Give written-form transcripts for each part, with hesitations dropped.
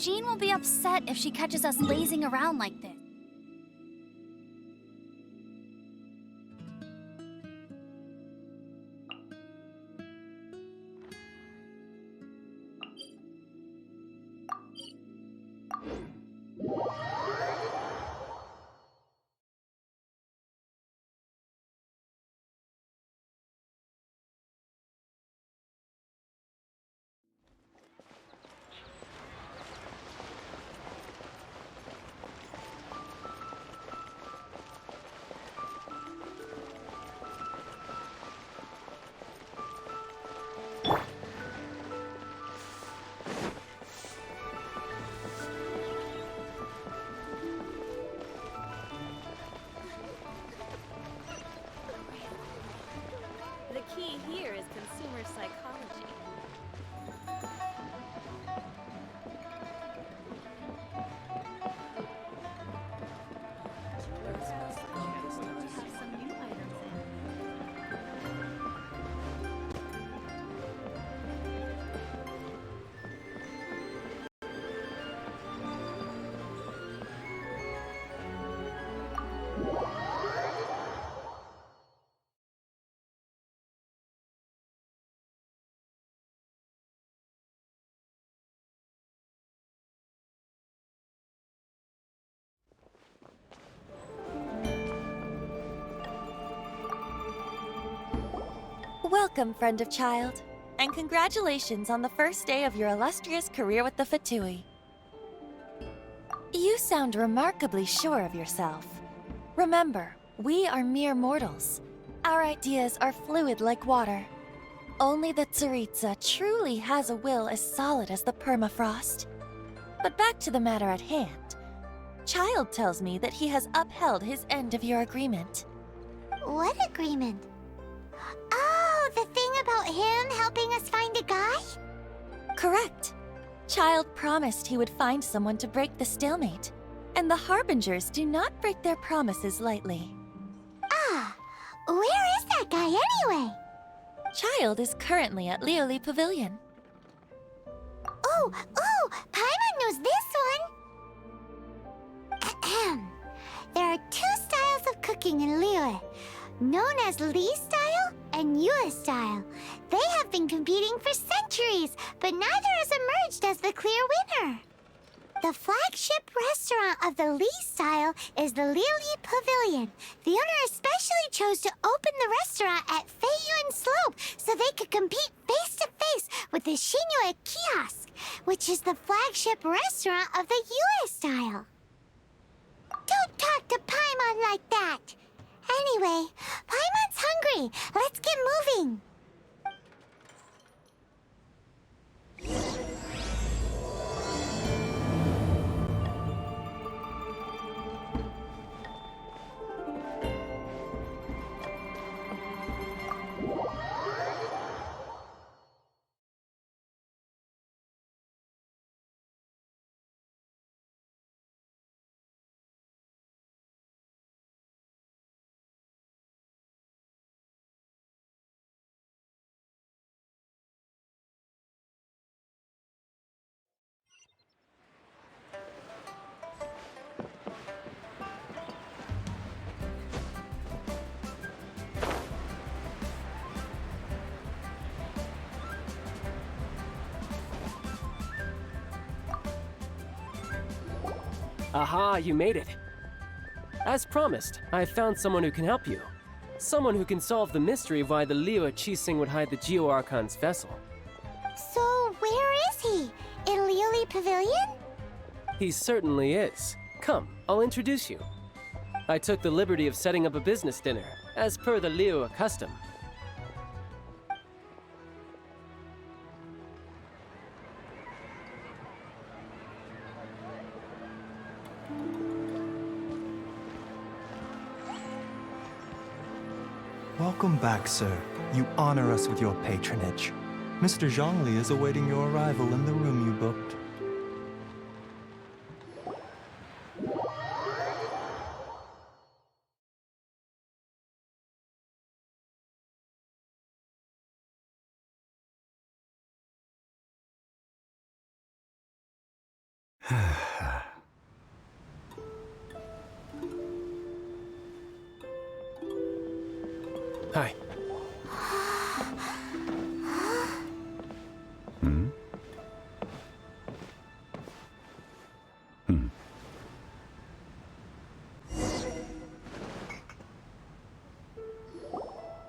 Jean will be upset if she catches us lazing around like this. The key here is consumer psychology. Welcome, friend of child, and congratulations on the first day of your illustrious career with the Fatui. You sound remarkably sure of yourself. Remember, we are mere mortals. Our ideas are fluid like water. Only the Tsaritsa truly has a will as solid as the permafrost. But back to the matter at hand. Child tells me that he has upheld his end of your agreement. What agreement? Oh, the thing about him helping us find a guy? Correct. Child promised he would find someone to break the stalemate, and the Harbingers do not break their promises lightly. Ah, where is that guy anyway? Child is currently at Lioli Pavilion. Oh, Paimon knows this one! Ahem. There are two styles of cooking in Liyue, known as Li style and Yue style. They have been competing for centuries, but neither has emerged as the clear winner. The flagship restaurant of the Li style is the Lioli Pavilion. The owner especially chose to open the restaurant at Feiyuan Slope so they could compete face-to-face with the Xinyue Kiosk, which is the flagship restaurant of the Yue style. Don't talk to Paimon like that! Anyway, Paimon's hungry. Let's get moving. Aha, you made it. As promised, I found someone who can help you. Someone who can solve the mystery of why the Liyue Qixing would hide the Geo Archon's vessel. So, where is he? In Lioli Pavilion? He certainly is. Come, I'll introduce you. I took the liberty of setting up a business dinner, as per the Liyue custom. Welcome back, sir. You honor us with your patronage. Mr. Zhongli is awaiting your arrival in the room you booked. Hi.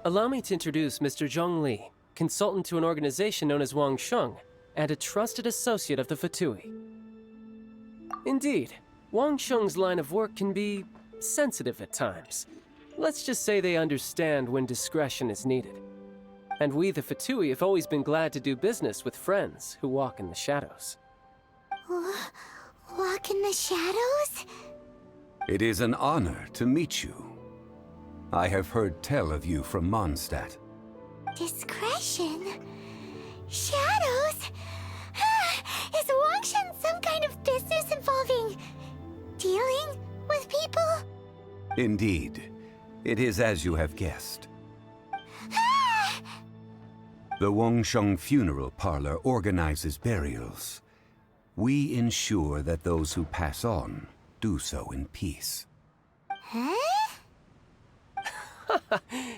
Allow me to introduce Mr. Zhongli, consultant to an organization known as Wang Sheng, and a trusted associate of the Fatui. Indeed, Wang Sheng's line of work can be sensitive at times. Let's just say they understand when discretion is needed. And we, the Fatui, have always been glad to do business with friends who walk in the shadows. Walk in the shadows? It is an honor to meet you. I have heard tell of you from Mondstadt. Discretion? Shadows? Is Wangshan some kind of business involving dealing with people? Indeed. It is as you have guessed. The Wangsheng Funeral Parlor organizes burials. We ensure that those who pass on do so in peace. Huh?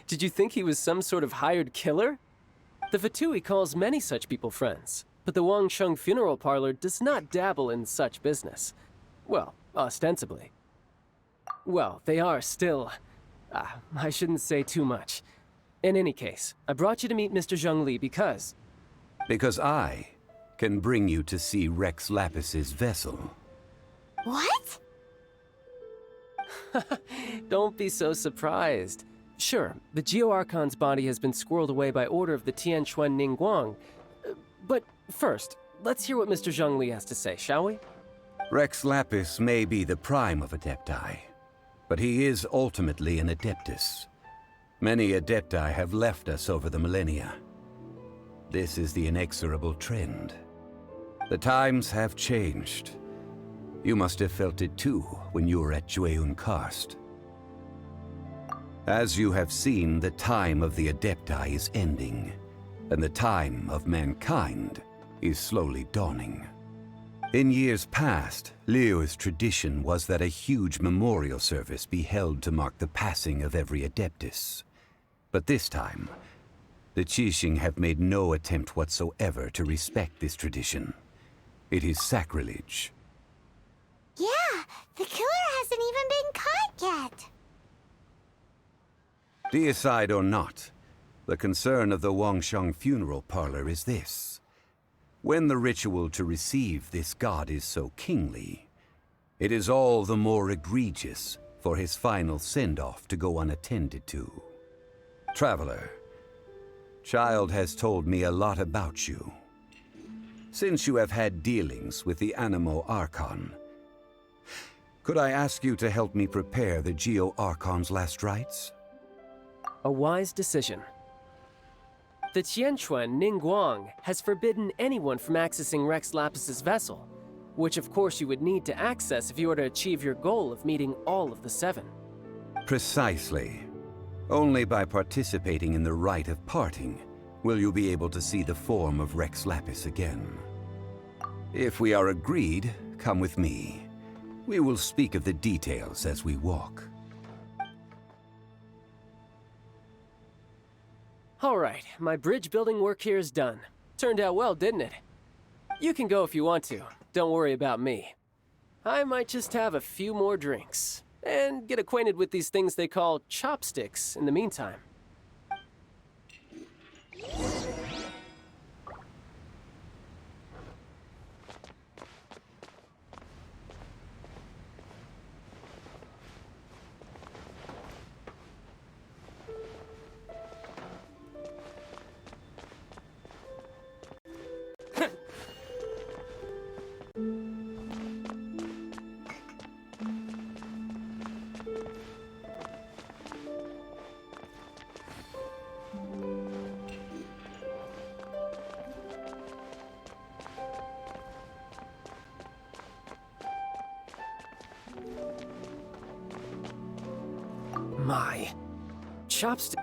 Did you think he was some sort of hired killer? The Fatui calls many such people friends, but the Wangsheng Funeral Parlor does not dabble in such business. Well, ostensibly. Well, they are still... I shouldn't say too much. In any case, I brought you to meet Mr. Zhongli because... Because I can bring you to see Rex Lapis's vessel. What? Don't be so surprised. Sure, the Geo-Archon's body has been squirreled away by order of the Tianquan Ningguang. But first, let's hear what Mr. Zhongli has to say, shall we? Rex Lapis may be the prime of Adepti, but he is ultimately an Adeptus. Many Adepti have left us over the millennia. This is the inexorable trend. The times have changed. You must have felt it too when you were at Jueyun Karst. As you have seen, the time of the Adepti is ending, and the time of mankind is slowly dawning. In years past, Liyue's tradition was that a huge memorial service be held to mark the passing of every Adeptus. But this time, the Qixing have made no attempt whatsoever to respect this tradition. It is sacrilege. Yeah, the killer hasn't even been caught yet. Deicide or not, the concern of the Wangsheng Funeral Parlor is this. When the ritual to receive this god is so kingly, it is all the more egregious for his final send-off to go unattended to. Traveler, Child has told me a lot about you. Since you have had dealings with the Animo Archon, could I ask you to help me prepare the Geo-Archon's last rites? A wise decision. The Tianquan Ningguang has forbidden anyone from accessing Rex Lapis's vessel, which of course you would need to access if you were to achieve your goal of meeting all of the seven. Precisely. Only by participating in the rite of parting will you be able to see the form of Rex Lapis again. If we are agreed, come with me. We will speak of the details as we walk. All right, my bridge building work here is done. Turned out well, didn't it? You can go if you want to. Don't worry about me. I might just have a few more drinks and get acquainted with these things they call chopsticks in the meantime. My chopstick.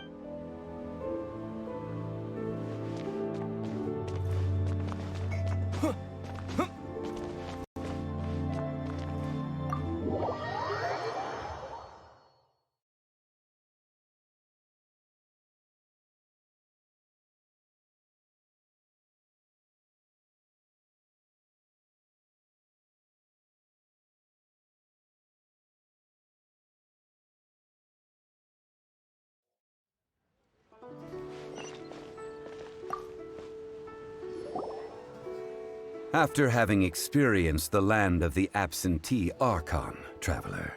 After having experienced the land of the absentee Archon, traveler,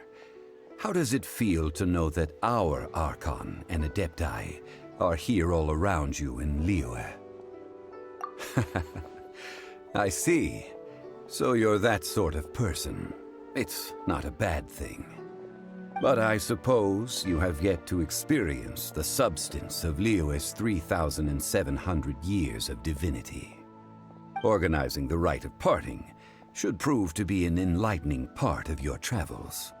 how does it feel to know that our Archon and Adepti are here all around you in Liyue? I see. So you're that sort of person. It's not a bad thing. But I suppose you have yet to experience the substance of Liyue's 3,700 years of divinity. Organizing the rite of parting should prove to be an enlightening part of your travels.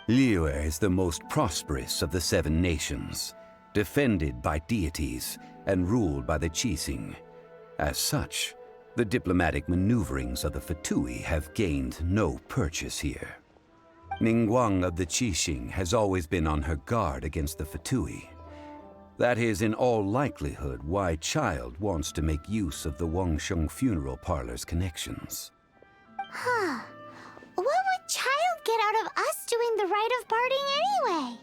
Liyue is the most prosperous of the 7 nations, defended by deities and ruled by the Qixing. As such, the diplomatic maneuverings of the Fatui have gained no purchase here. Ningguang of the Qixing has always been on her guard against the Fatui. That is in all likelihood why Child wants to make use of the Wangsheng funeral parlor's connections. Huh. What would Child get out of us doing the rite of parting anyway?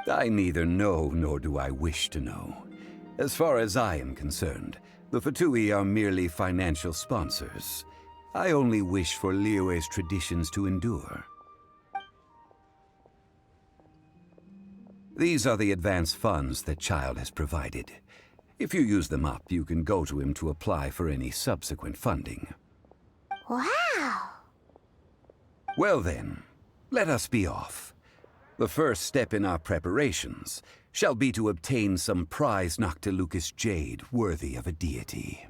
I neither know nor do I wish to know. As far as I am concerned, the Fatui are merely financial sponsors. I only wish for Liyue's traditions to endure. These are the advance funds that Child has provided. If you use them up, you can go to him to apply for any subsequent funding. Wow! Well then, let us be off. The first step in our preparations shall be to obtain some prized Noctilucous jade worthy of a deity.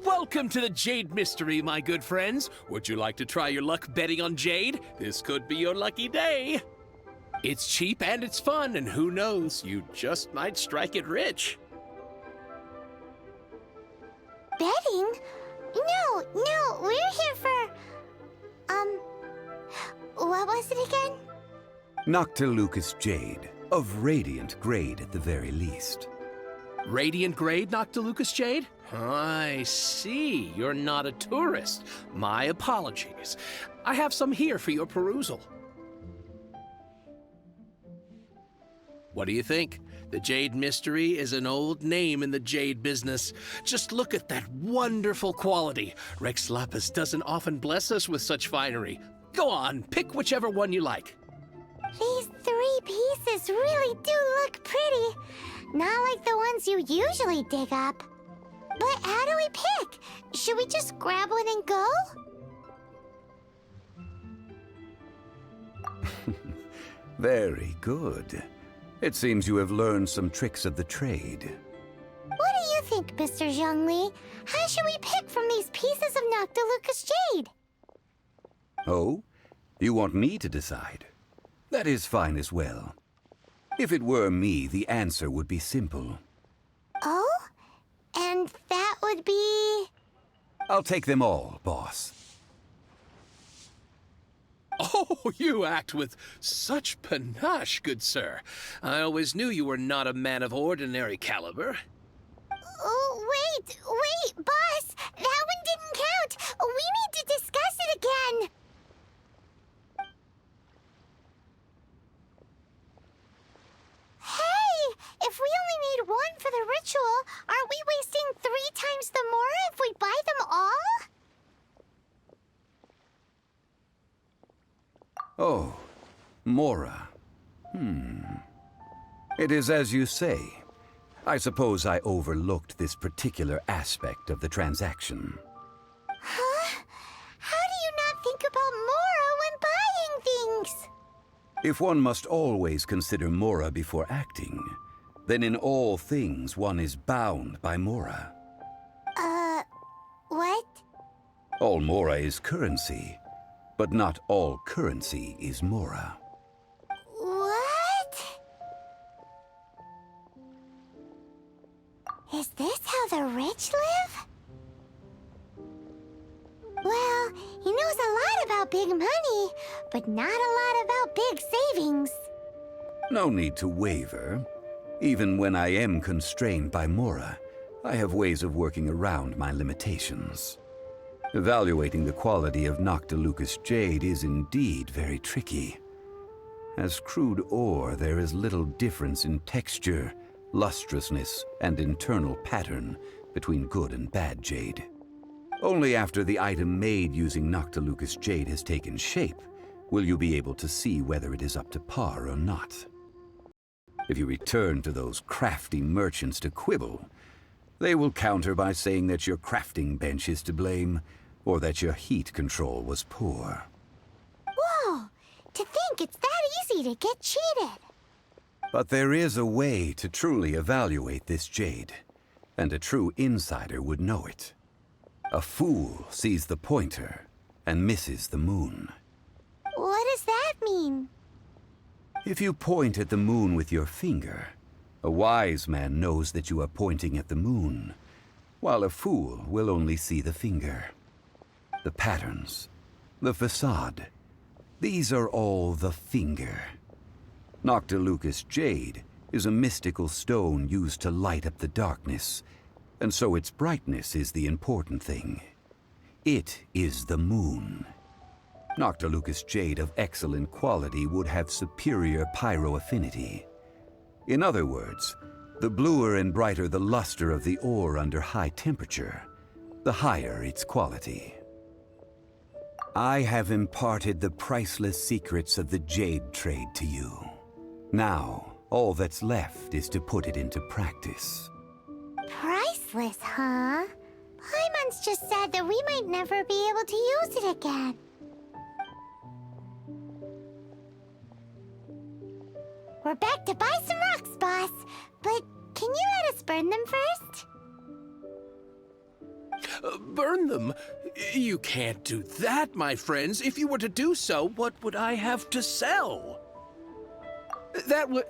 Welcome to the Jade Mystery, my good friends. Would you like to try your luck betting on Jade? This could be your lucky day. It's cheap and it's fun, and who knows, you just might strike it rich. Betting? No, we're here for... what was it again? Noctilucous jade, of radiant grade at the very least. Radiant grade Noctilucous jade? I see. You're not a tourist. My apologies. I have some here for your perusal. What do you think? The Jade Mystery is an old name in the jade business. Just look at that wonderful quality. Rex Lapis doesn't often bless us with such finery. Go on, pick whichever one you like. These 3 pieces really do look pretty. Not like the ones you usually dig up. But how do we pick? Should we just grab one and go? Very good. It seems you have learned some tricks of the trade. What do you think, Mr. Zhongli? How should we pick from these pieces of Noctilucous jade? Oh? You want me to decide? That is fine as well. If it were me, the answer would be simple. Oh? And that would be... I'll take them all, boss. Oh, you act with such panache, good sir. I always knew you were not a man of ordinary caliber. Oh, wait, boss! That one didn't count! We need to discuss it again! Hey! If we only need one for the ritual, aren't we wasting 3 times the more if we buy them all? Oh, Mora. It is as you say. I suppose I overlooked this particular aspect of the transaction. Huh? How do you not think about Mora when buying things? If one must always consider Mora before acting, then in all things one is bound by Mora. What? All Mora is currency, but not all currency is Mora. What? Is this how the rich live? Well, he knows a lot about big money, but not a lot about big savings. No need to waver. Even when I am constrained by Mora, I have ways of working around my limitations. Evaluating the quality of Noctilucous jade is indeed very tricky. As crude ore, there is little difference in texture, lustrousness, and internal pattern between good and bad jade. Only after the item made using Noctilucous jade has taken shape will you be able to see whether it is up to par or not. If you return to those crafty merchants to quibble, they will counter by saying that your crafting bench is to blame, or that your heat control was poor. Whoa! To think it's that easy to get cheated! But there is a way to truly evaluate this jade, and a true insider would know it. A fool sees the pointer and misses the moon. What does that mean? If you point at the moon with your finger, a wise man knows that you are pointing at the moon, while a fool will only see the finger. The patterns, the facade, these are all the finger. Noctilucous jade is a mystical stone used to light up the darkness, and so its brightness is the important thing. It is the moon. Noctilucous jade of excellent quality would have superior pyroaffinity. In other words, the bluer and brighter the luster of the ore under high temperature, the higher its quality. I have imparted the priceless secrets of the jade trade to you. Now, all that's left is to put it into practice. Priceless, huh? Paimon's just said that we might never be able to use it again. We're back to buy some rocks, boss. But can you let us burn them first? Burn them? You can't do that, my friends. If you were to do so, what would I have to sell? That would...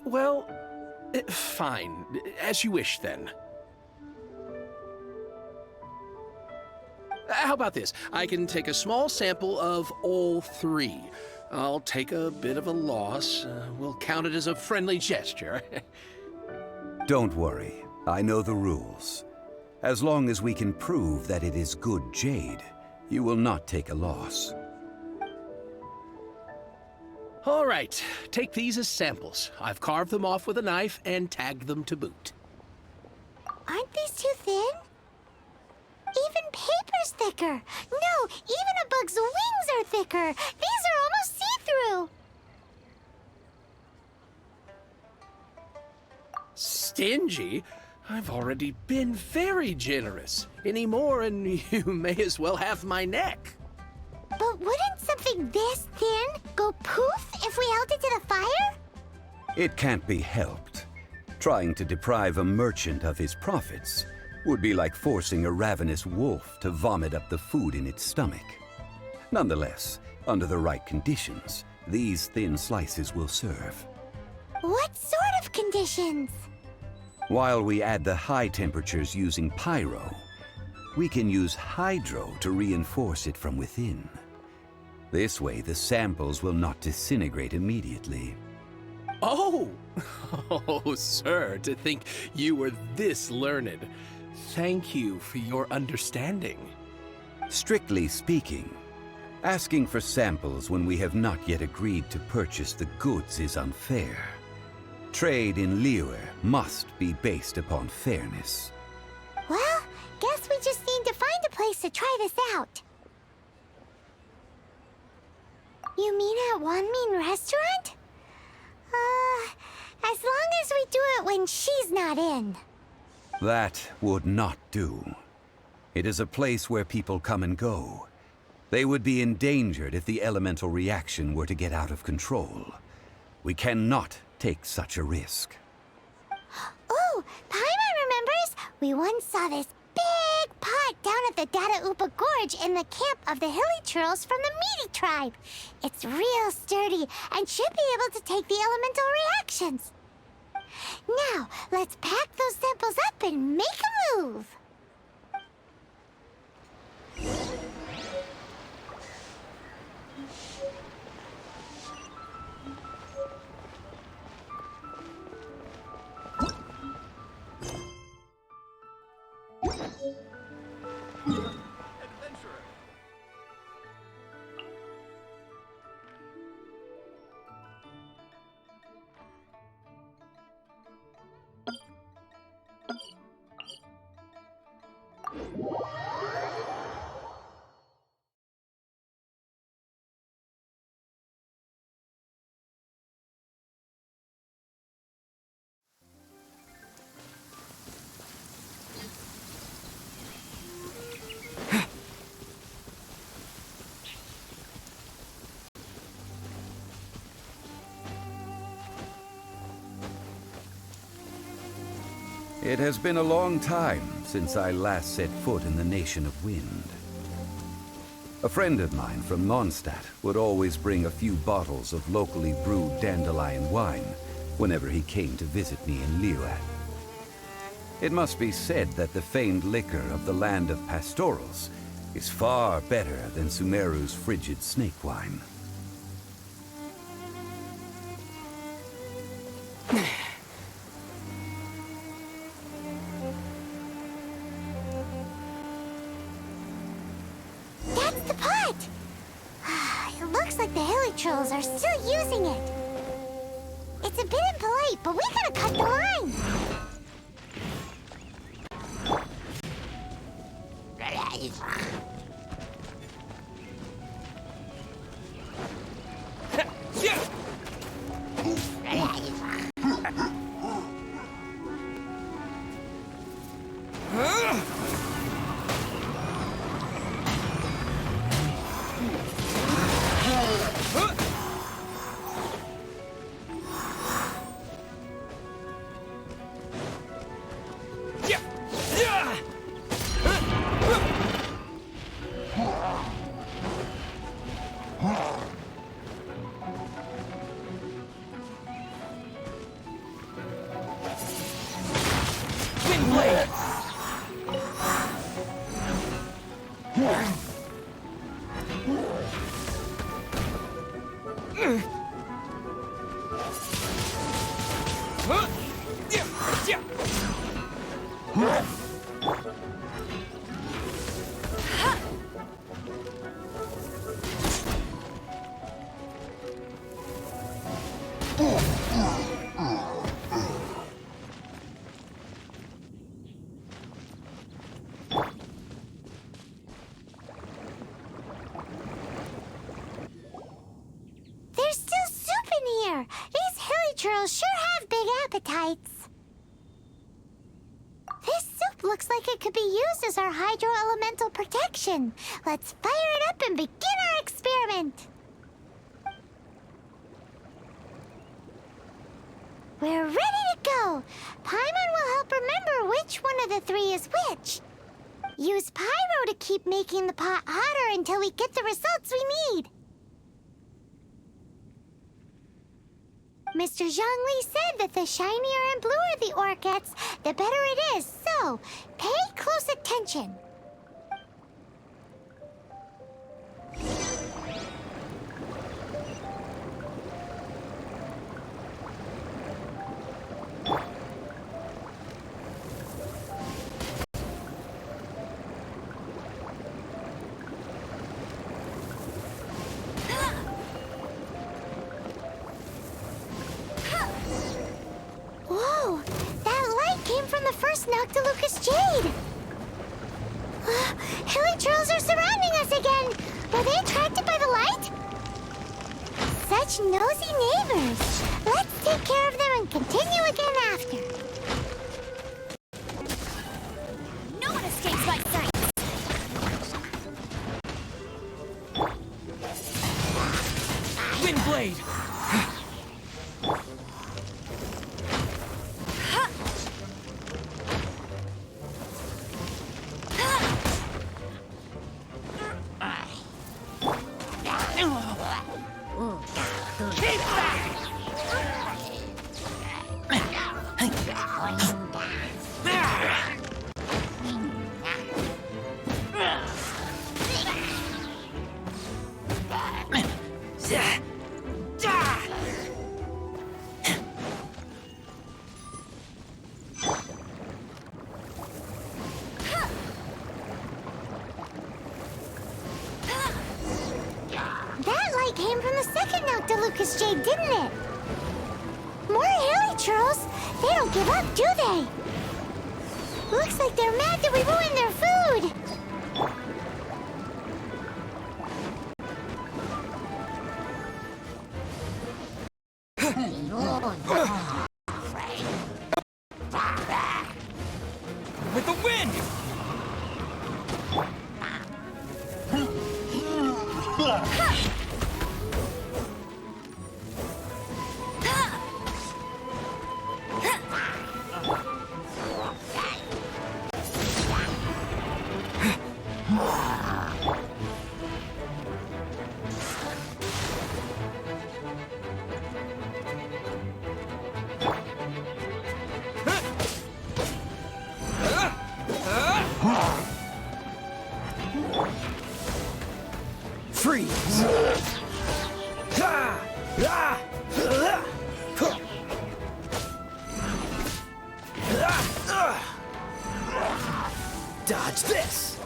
well... fine. As you wish, then. How about this? I can take a small sample of all three. I'll take a bit of a loss. We'll count it as a friendly gesture. Don't worry. I know the rules. As long as we can prove that it is good jade, you will not take a loss. All right. Take these as samples. I've carved them off with a knife and tagged them to boot. Aren't these too thin? Even paper's thicker. No, even a bug's wings are thicker. These are almost see-through. Stingy? I've already been very generous. Any more and you may as well have my neck. But wouldn't something this thin go poof if we held it to the fire? It can't be helped. Trying to deprive a merchant of his profits would be like forcing a ravenous wolf to vomit up the food in its stomach. Nonetheless, under the right conditions, these thin slices will serve. What sort of conditions? While we add the high temperatures using pyro, we can use hydro to reinforce it from within. This way, the samples will not disintegrate immediately. Oh! Oh, sir, to think you were this learned. Thank you for your understanding. Strictly speaking, asking for samples when we have not yet agreed to purchase the goods is unfair. Trade in Liyue must be based upon fairness. Well, guess we just need to find a place to try this out. You mean at Wanmin Restaurant? As long as we do it when she's not in. That would not do. It is a place where people come and go. They would be endangered if the elemental reaction were to get out of control. We cannot take such a risk. Oh, Paimon remembers! We once saw this big pot down at the Data Upa Gorge in the camp of the hilly churls from the Meaty tribe. It's real sturdy and should be able to take the elemental reactions. Now, let's pack those samples up and make a move. It has been a long time since I last set foot in the Nation of Wind. A friend of mine from Mondstadt would always bring a few bottles of locally brewed dandelion wine whenever he came to visit me in Liyue. It must be said that the famed liquor of the land of pastorals is far better than Sumeru's frigid snake wine. That's the pot! It looks like the hilly trolls are still using it. It's a bit impolite, but we gotta cut the line. There's still soup in here. These hilly churls sure have big appetites. This soup looks like it could be used as our hydro-elemental protection. Let's fire it up and begin our experiment. We're ready to go. Paimon will help remember which one of the three is which. Use pyro to keep making the pot hotter until we get the results we need. Mr. Zhongli said that the shinier and bluer the ore gets, the better it is, so pay close attention. Whoa! That light came from the first Noctilucous Jade! Hilly trolls are surrounding us again! Were they attracted by the light? Such nosy neighbors! Let's take care of them and continue again after. No one escapes my sight. blade! That light came from the second Noctilucous Jade, didn't it? More hilichurls? They don't give up, do they? Looks like they're mad that we ruined their food. With the wind! Freeze! Dodge this!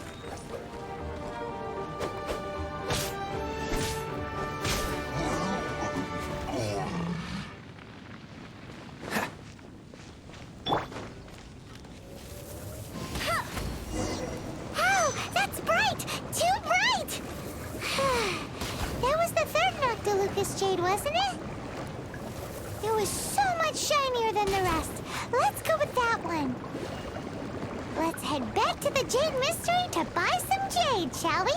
Oh, that's bright! Too bright! That was the third Noctilucous Jade, wasn't it? It was so much shinier than the rest. Let's go with that one. Let's head back to the Jade Mystery to buy some jade, shall we?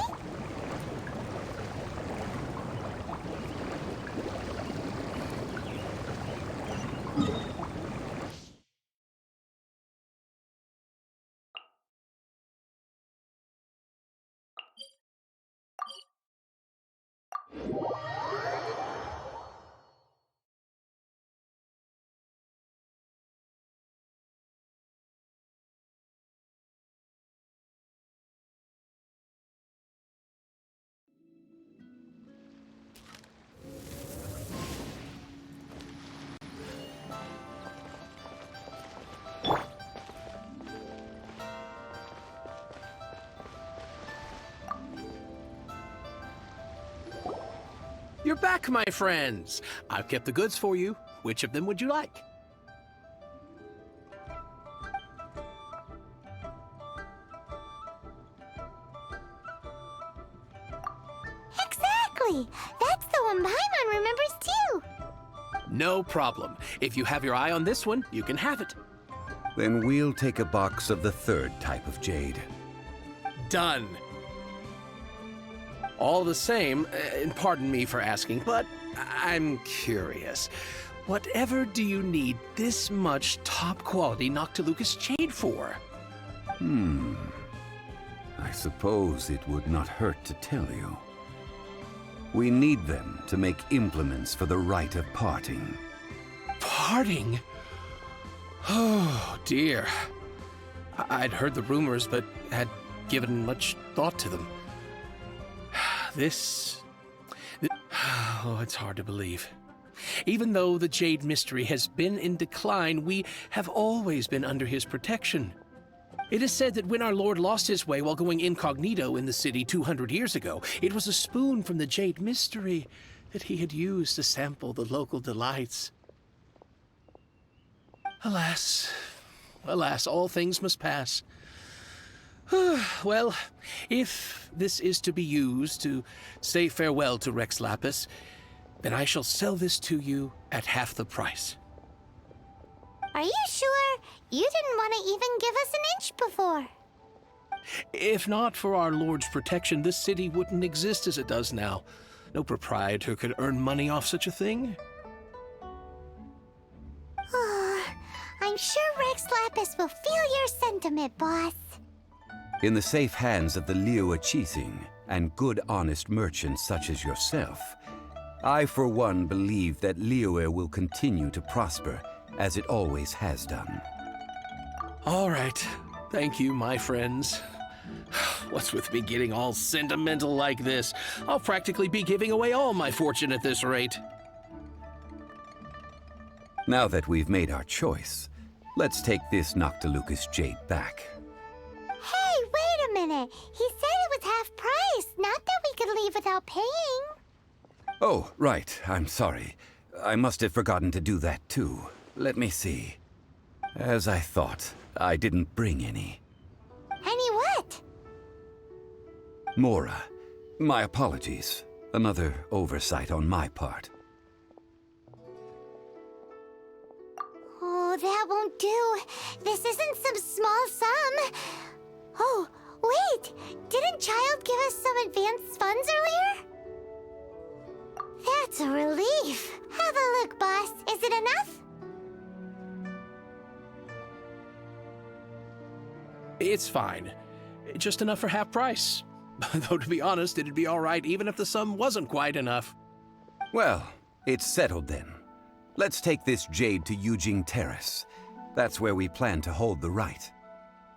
You're back, my friends. I've kept the goods for you. Which of them would you like? Exactly! That's the one Paimon remembers too! No problem. If you have your eye on this one, you can have it. Then we'll take a box of the third type of jade. Done. All the same, and pardon me for asking, but I'm curious. Whatever do you need this much top-quality Noctilucous Jade for? I suppose it would not hurt to tell you. We need them to make implements for the rite of parting. Parting? Oh, dear. I'd heard the rumors, but had given much thought to them. Oh, it's hard to believe. Even though the Jade Mystery has been in decline, we have always been under his protection. It is said that when our Lord lost his way while going incognito in the city 200 years ago, it was a spoon from the Jade Mystery that he had used to sample the local delights. Alas, alas, all things must pass. Well, if this is to be used to say farewell to Rex Lapis, then I shall sell this to you at half the price. Are you sure? You didn't want to even give us an inch before. If not for our Lord's protection, this city wouldn't exist as it does now. No proprietor could earn money off such a thing. I'm sure Rex Lapis will feel your sentiment, boss. In the safe hands of the Liu Chising and good honest merchants such as yourself, I for one believe that Liyue will continue to prosper as it always has done. All right. Thank you, my friends. What's with me getting all sentimental like this? I'll practically be giving away all my fortune at this rate. Now that we've made our choice, let's take this Noctilucous jade back. Hey, wait a minute. He said it was half price, not that we could leave without paying. Oh, right. I'm sorry. I must have forgotten to do that too. Let me see. As I thought, I didn't bring any. Any what? Mora, my apologies. Another oversight on my part. Oh, that won't do. This isn't some small sum. Oh, wait! Didn't Child give us some advanced funds earlier? That's a relief. Have a look, boss. Is it enough? It's fine. Just enough for half price. Though to be honest, it'd be all right even if the sum wasn't quite enough. Well, it's settled then. Let's take this jade to Yujing Terrace. That's where we plan to hold the rite.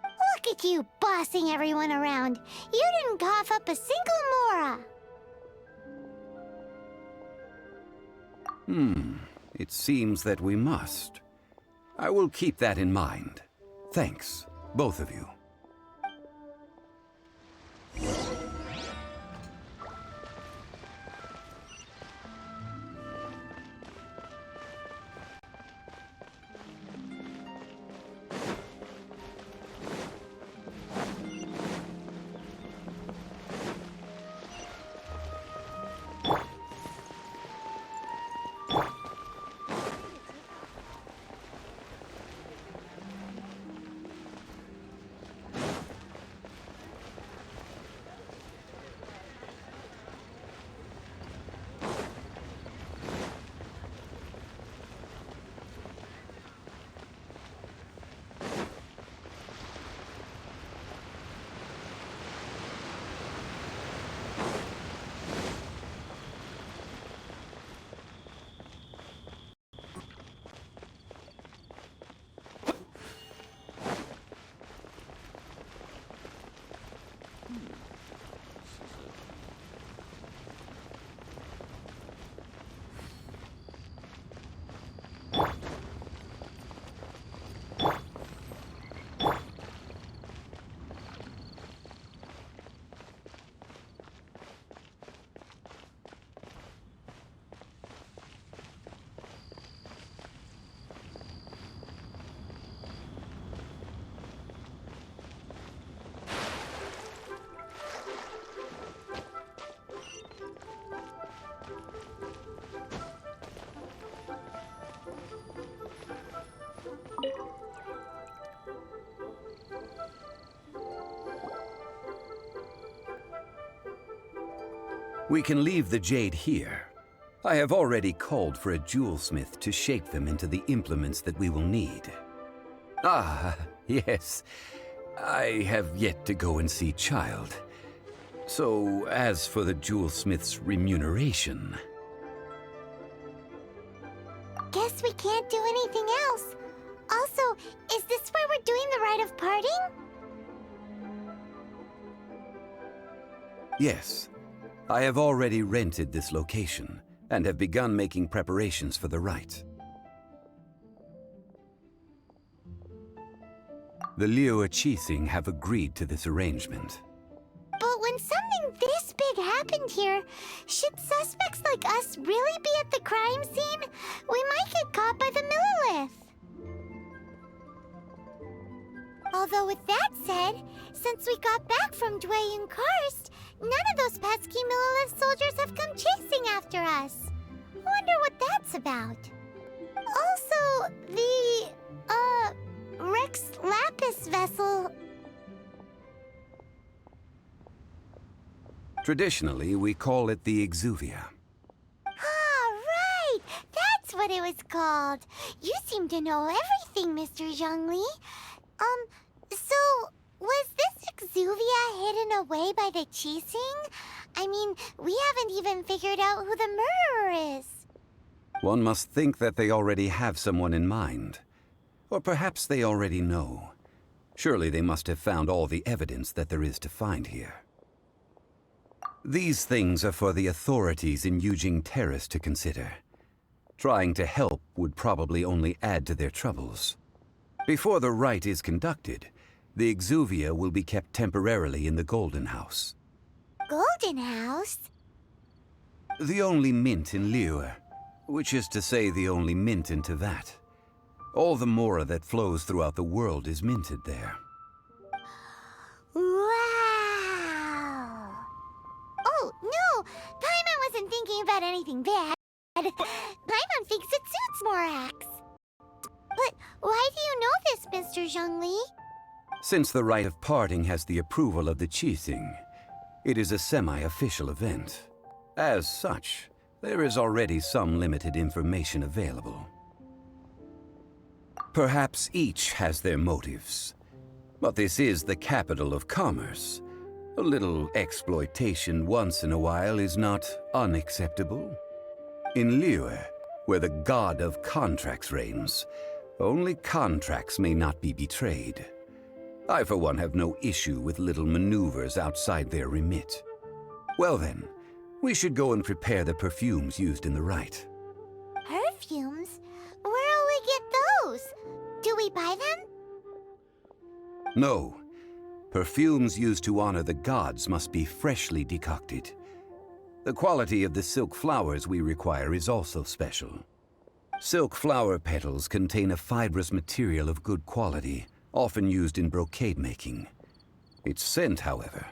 Look at you bossing everyone around. You didn't cough up a single Mora. It seems that we must. I will keep that in mind. Thanks, both of you. We can leave the jade here. I have already called for a jewelsmith to shape them into the implements that we will need. Ah, yes. I have yet to go and see Child. So, as for the jewelsmith's remuneration... Guess we can't do anything else. Also, is this where we're doing the rite of parting? Yes. I have already rented this location, and have begun making preparations for the rite. The Liu Chising have agreed to this arrangement. But when something this big happened here, should suspects like us really be at the crime scene? We might get caught by the Millilith. Although with that said, since we got back from Dwayne Karst, none of those pesky Millilith soldiers have come chasing after us. Wonder what that's about. Also, the, Rex Lapis vessel... Traditionally, we call it the exuvia. Ah, right! That's what it was called. You seem to know everything, Mr. Zhongli. So, was this exuvia hidden away by the Qixing? I mean, we haven't even figured out who the murderer is. One must think that they already have someone in mind. Or perhaps they already know. Surely they must have found all the evidence that there is to find here. These things are for the authorities in Yujing Terrace to consider. Trying to help would probably only add to their troubles. Before the rite is conducted, the exuvia will be kept temporarily in the Golden House. Golden House? The only mint in Liyue, which is to say the only mint in Tevat. All the mora that flows throughout the world is minted there. Wow! Oh, no! Paimon wasn't thinking about anything bad. Paimon thinks it suits Morax. But why do you know this, Mr. Zhongli? Since the rite of parting has the approval of the Qixing, it is a semi-official event. As such, there is already some limited information available. Perhaps each has their motives. But this is the capital of commerce. A little exploitation once in a while is not unacceptable. In Liyue, where the god of contracts reigns, only contracts may not be betrayed. I, for one, have no issue with little maneuvers outside their remit. Well then, we should go and prepare the perfumes used in the rite. Perfumes? Where'll we get those? Do we buy them? No. Perfumes used to honor the gods must be freshly decocted. The quality of the silk flowers we require is also special. Silk flower petals contain a fibrous material of good quality, often used in brocade making. Its scent, however,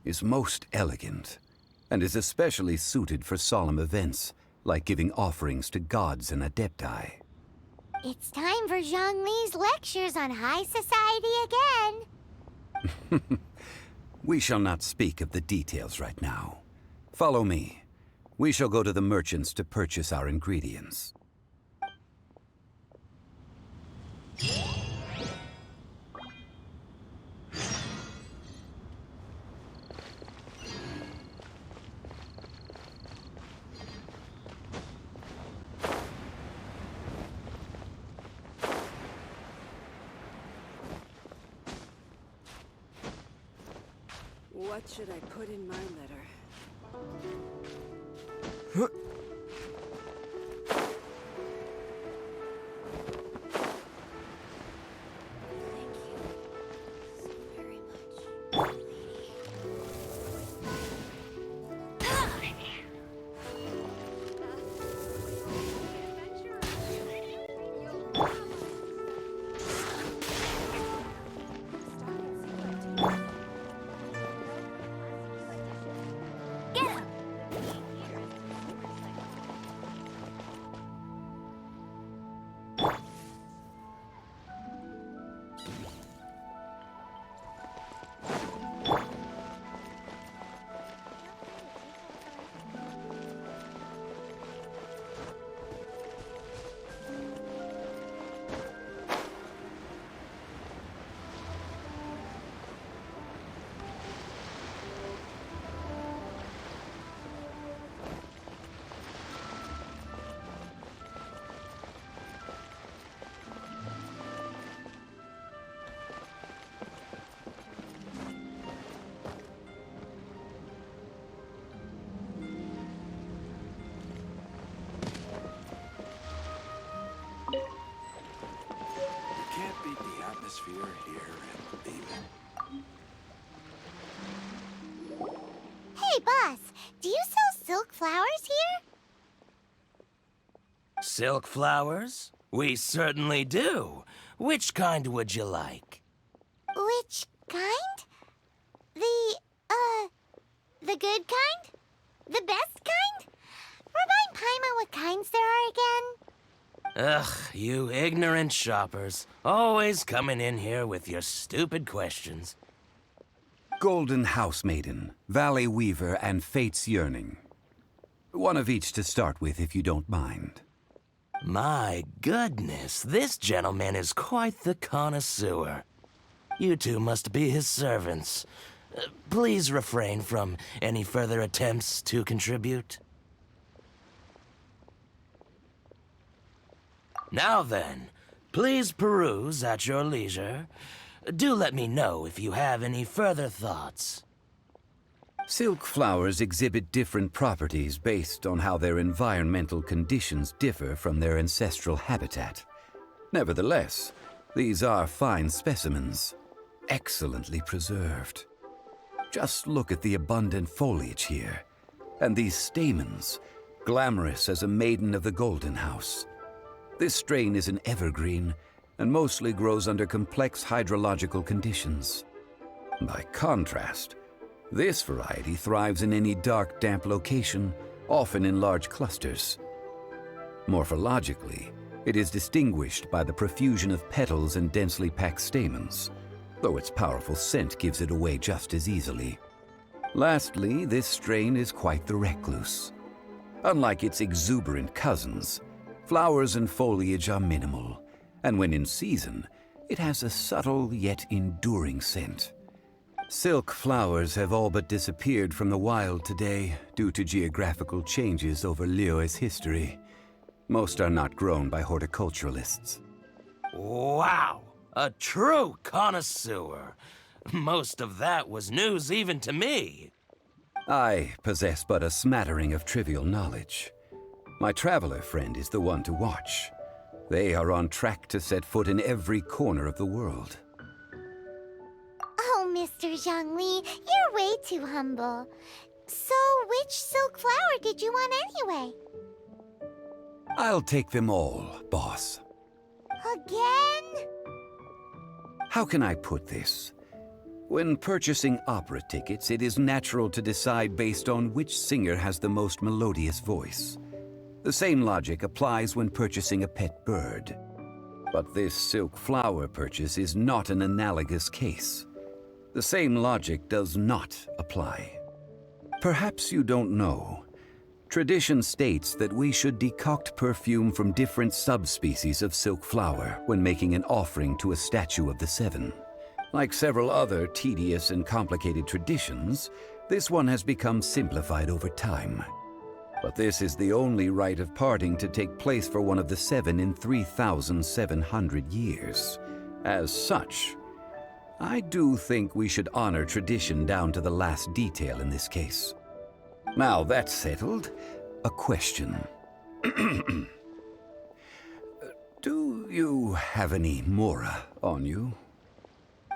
is most elegant, and is especially suited for solemn events, like giving offerings to gods and adepti. It's time for Zhongli's lectures on high society again. We shall not speak of the details right now. Follow me. We shall go to the merchants to purchase our ingredients. What should I put in my letter? Thank you so very much, lady. Can't beat the atmosphere here at Beeman. Hey, boss, do you sell silk flowers here? Silk flowers? We certainly do. Which kind would you like? Which kind? The good kind? The best kind? Remind Paimon what kinds there are again. Ugh, you ignorant shoppers. Always coming in here with your stupid questions. Golden House Maiden, Valley Weaver, and Fate's Yearning. One of each to start with, if you don't mind. My goodness, this gentleman is quite the connoisseur. You two must be his servants. Please refrain from any further attempts to contribute. Now then, please peruse at your leisure. Do let me know if you have any further thoughts. Silk flowers exhibit different properties based on how their environmental conditions differ from their ancestral habitat. Nevertheless, these are fine specimens, excellently preserved. Just look at the abundant foliage here, and these stamens, glamorous as a maiden of the Golden House. This strain is an evergreen, and mostly grows under complex hydrological conditions. By contrast, this variety thrives in any dark, damp location, often in large clusters. Morphologically, it is distinguished by the profusion of petals and densely packed stamens, though its powerful scent gives it away just as easily. Lastly, this strain is quite the recluse. Unlike its exuberant cousins, flowers and foliage are minimal, and when in season, it has a subtle yet enduring scent. Silk flowers have all but disappeared from the wild today due to geographical changes over Liyue's history. Most are not grown by horticulturalists. Wow! A true connoisseur. Most of that was news even to me. I possess but a smattering of trivial knowledge. My traveler friend is the one to watch. They are on track to set foot in every corner of the world. Oh, Mr. Zhongli, you're way too humble. So, which silk flower did you want anyway? I'll take them all, boss. Again? How can I put this? When purchasing opera tickets, it is natural to decide based on which singer has the most melodious voice. The same logic applies when purchasing a pet bird. But this silk flower purchase is not an analogous case. The same logic does not apply. Perhaps you don't know. Tradition states that we should decoct perfume from different subspecies of silk flower when making an offering to a statue of the Seven. Like several other tedious and complicated traditions, this one has become simplified over time. But this is the only rite of parting to take place for one of the Seven in 3,700 years. As such, I do think we should honor tradition down to the last detail in this case. Now that's settled, a question. Do you have any mora on you?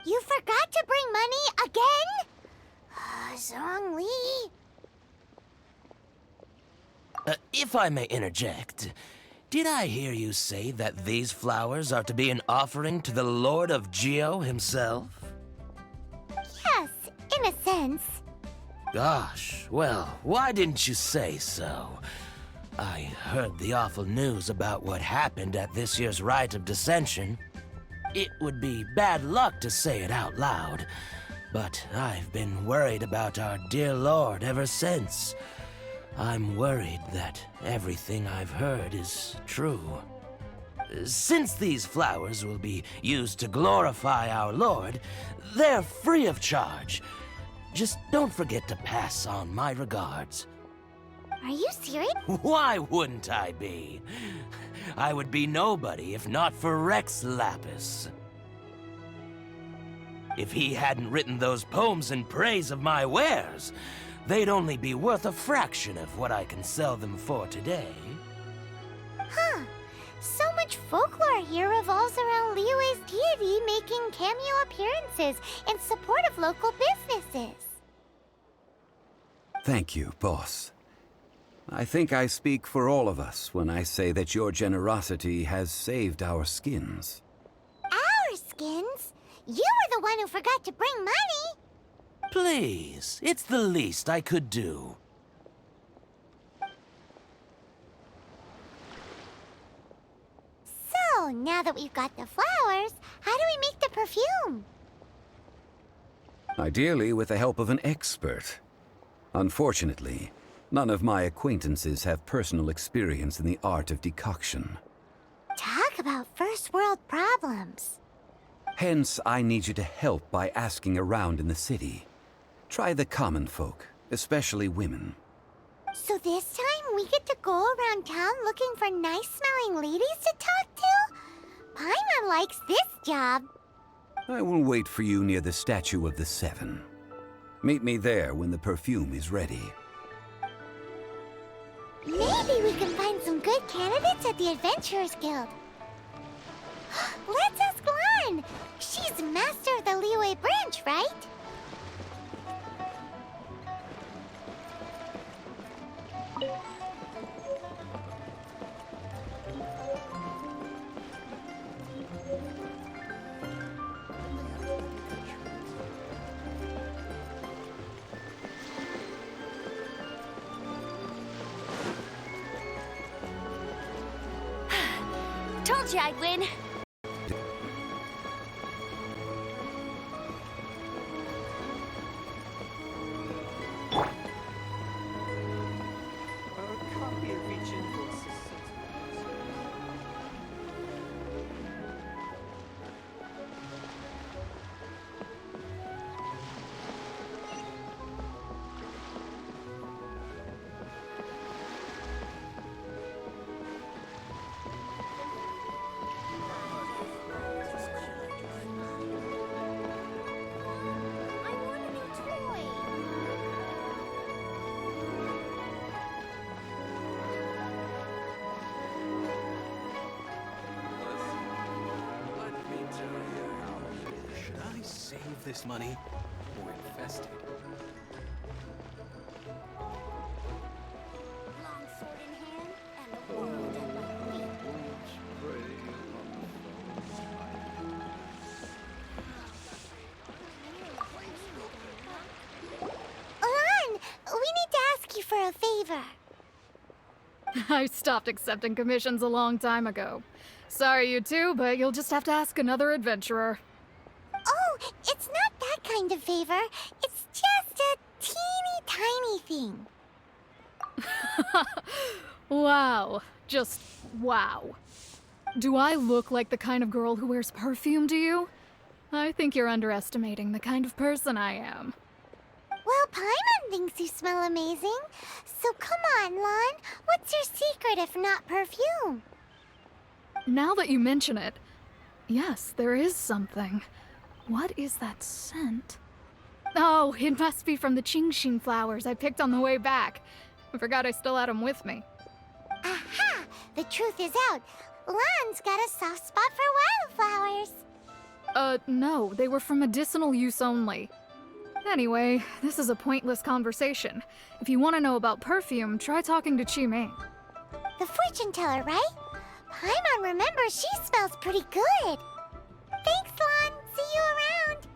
You forgot to bring money again? Zhongli. If I may interject, did I hear you say that these flowers are to be an offering to the Lord of Geo himself? Yes, in a sense. Gosh, well, why didn't you say so? I heard the awful news about what happened at this year's Rite of Dissension. It would be bad luck to say it out loud, but I've been worried about our dear Lord ever since. I'm worried that everything I've heard is true. Since these flowers will be used to glorify our Lord, they're free of charge. Just don't forget to pass on my regards. Are you serious? Why wouldn't I be? I would be nobody if not for Rex Lapis. If he hadn't written those poems in praise of my wares, they'd only be worth a fraction of what I can sell them for today. Huh. So much folklore here revolves around Liyue's deity making cameo appearances in support of local businesses. Thank you, boss. I think I speak for all of us when I say that your generosity has saved our skins. Our skins? You were the one who forgot to bring money. Please, it's the least I could do. So, now that we've got the flowers, how do we make the perfume? Ideally with the help of an expert. Unfortunately, none of my acquaintances have personal experience in the art of decoction. Talk about first world problems. Hence, I need you to help by asking around in the city. Try the common folk, especially women. So this time we get to go around town looking for nice-smelling ladies to talk to? Paimon likes this job. I will wait for you near the Statue of the Seven. Meet me there when the perfume is ready. Maybe we can find some good candidates at the Adventurers Guild. Let's ask Lan! She's master of the Liyue branch, right? Told you I'd win. Save this money or invest it? Long sword in hand and the world at my feet. Lan, we need to ask you for a favor. I stopped accepting commissions a long time ago. Sorry, you two, but you'll just have to ask another adventurer. Oh, it's not that kind of favor. It's just a teeny tiny thing. Wow. Just wow. Do I look like the kind of girl who wears perfume to you? I think you're underestimating the kind of person I am. Well, Paimon thinks you smell amazing. So come on, Lan. What's your secret if not perfume? Now that you mention it, yes, there is something. What is that scent? Oh, it must be from the Qingxin flowers I picked on the way back. I forgot I still had them with me. Aha! The truth is out. Lan's got a soft spot for wildflowers. No, they were for medicinal use only. Anyway, this is a pointless conversation. If you want to know about perfume, try talking to Qimei. The fortune teller, right? Paimon remembers she smells pretty good. Thanks, Lan. See you around.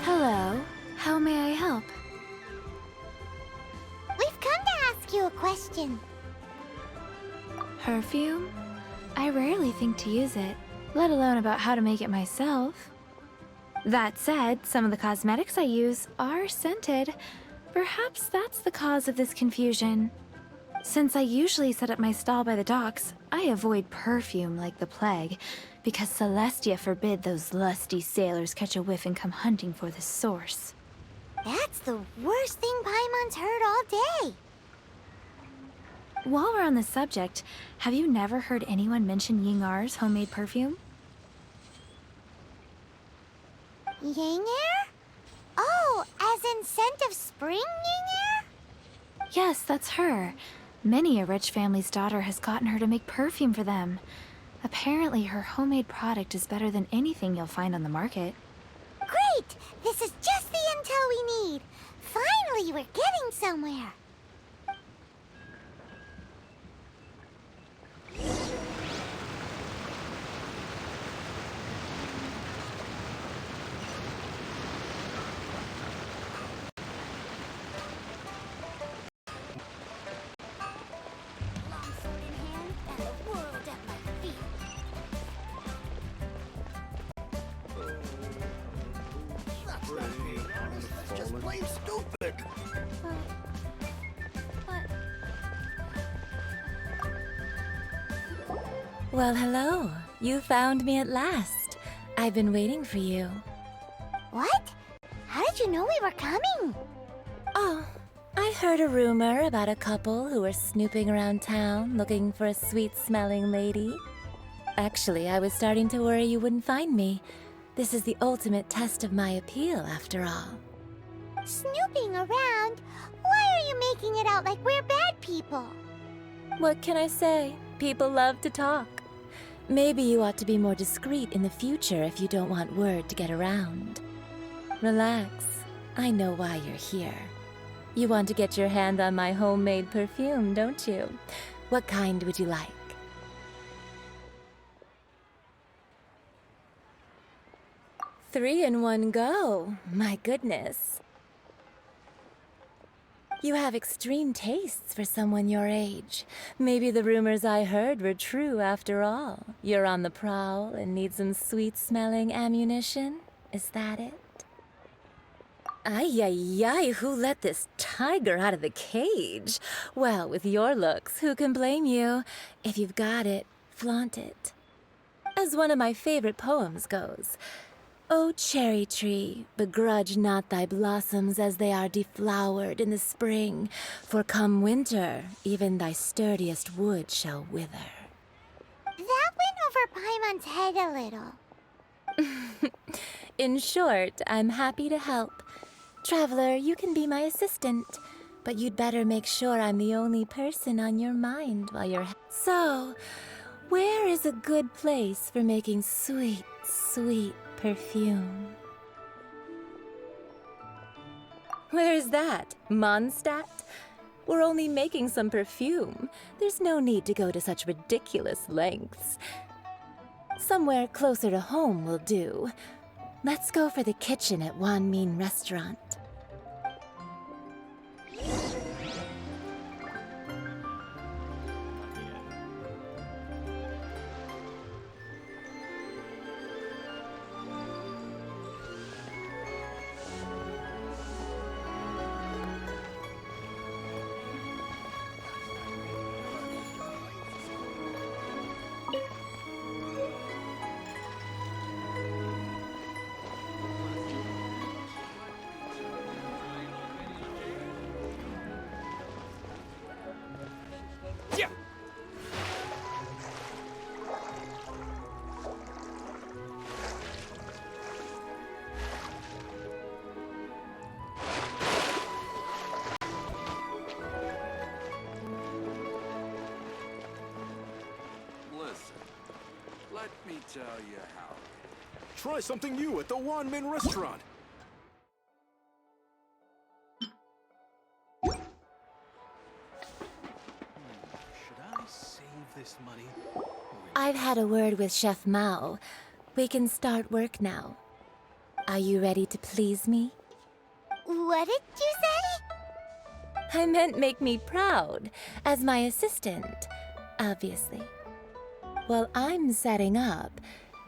Hello. How may I help? We've come to ask you a question. Perfume? I rarely think to use it, let alone about how to make it myself. That said, some of the cosmetics I use are scented. Perhaps that's the cause of this confusion. Since I usually set up my stall by the docks, I avoid perfume like the plague, because Celestia forbid those lusty sailors catch a whiff and come hunting for the source. That's the worst thing Paimon's heard all day. While we're on the subject, have you never heard anyone mention Yingar's homemade perfume? Yingar? Oh, as in scent of spring, Yingar? Yes, that's her. Many a rich family's daughter has gotten her to make perfume for them. Apparently, her homemade product is better than anything you'll find on the market. Great! This is just the intel we need. Finally, we're getting somewhere. Longsword in hand and the world at my feet. That's just plain stupid. Well, hello. You found me at last. I've been waiting for you. What? How did you know we were coming? Oh, I heard a rumor about a couple who were snooping around town looking for a sweet-smelling lady. Actually, I was starting to worry you wouldn't find me. This is the ultimate test of my appeal, after all. Snooping around? Why are you making it out like we're bad people? What can I say? People love to talk. Maybe you ought to be more discreet in the future if you don't want word to get around. Relax. I know why you're here. You want to get your hand on my homemade perfume, don't you? What kind would you like? Three in one go. My goodness. You have extreme tastes for someone your age. Maybe the rumors I heard were true after all. You're on the prowl and need some sweet-smelling ammunition? Is that it? Ay, ay, ay, who let this tiger out of the cage? Well, with your looks, who can blame you? If you've got it, flaunt it. As one of my favorite poems goes, "O cherry tree, begrudge not thy blossoms as they are deflowered in the spring, for come winter, even thy sturdiest wood shall wither." That went over Paimon's head a little. In short, I'm happy to help. Traveler, you can be my assistant, but you'd better make sure I'm the only person on your mind while you're... So, where is a good place for making sweet, sweet perfume? Where's that? Mondstadt? We're only making some perfume. There's no need to go to such ridiculous lengths. Somewhere closer to home will do. Let's go for the kitchen at Wan Min Restaurant. Let me tell you how. Try something new at the Wan Min restaurant. Should I save this money? I've had a word with Chef Mao. We can start work now. Are you ready to please me? What did you say? I meant make me proud, as my assistant, obviously. While I'm setting up,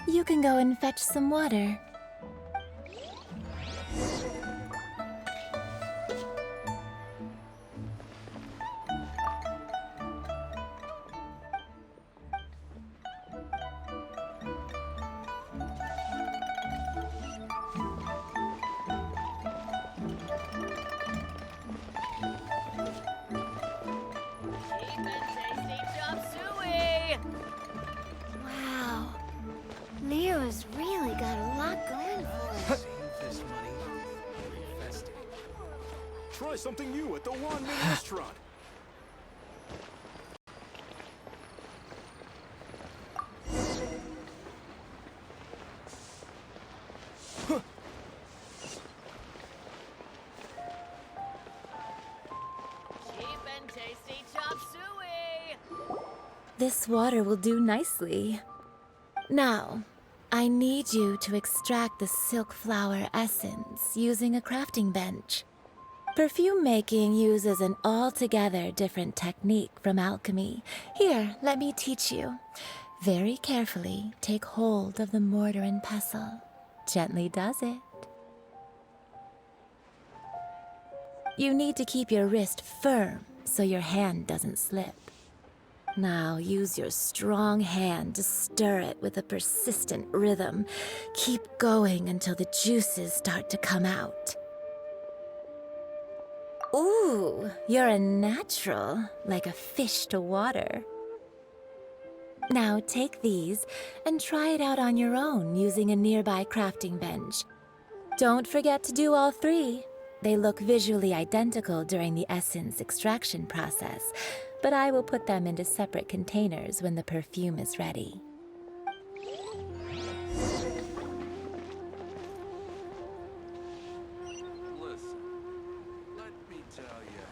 you can go and fetch some water. Wow. Leo's really got a lot going for Save this money. Invest it. Try something new at the Wan Min restaurant. this water will do nicely. Now, I need you to extract the silk flower essence using a crafting bench. Perfume making uses an altogether different technique from alchemy. Here, let me teach you. Very carefully, take hold of the mortar and pestle. Gently does it. You need to keep your wrist firm so your hand doesn't slip. Now use your strong hand to stir it with a persistent rhythm. Keep going until the juices start to come out. Ooh, you're a natural, like a fish to water. Now take these and try it out on your own using a nearby crafting bench. Don't forget to do all three. They look visually identical during the essence extraction process, but I will put them into separate containers when the perfume is ready. Listen, let me tell you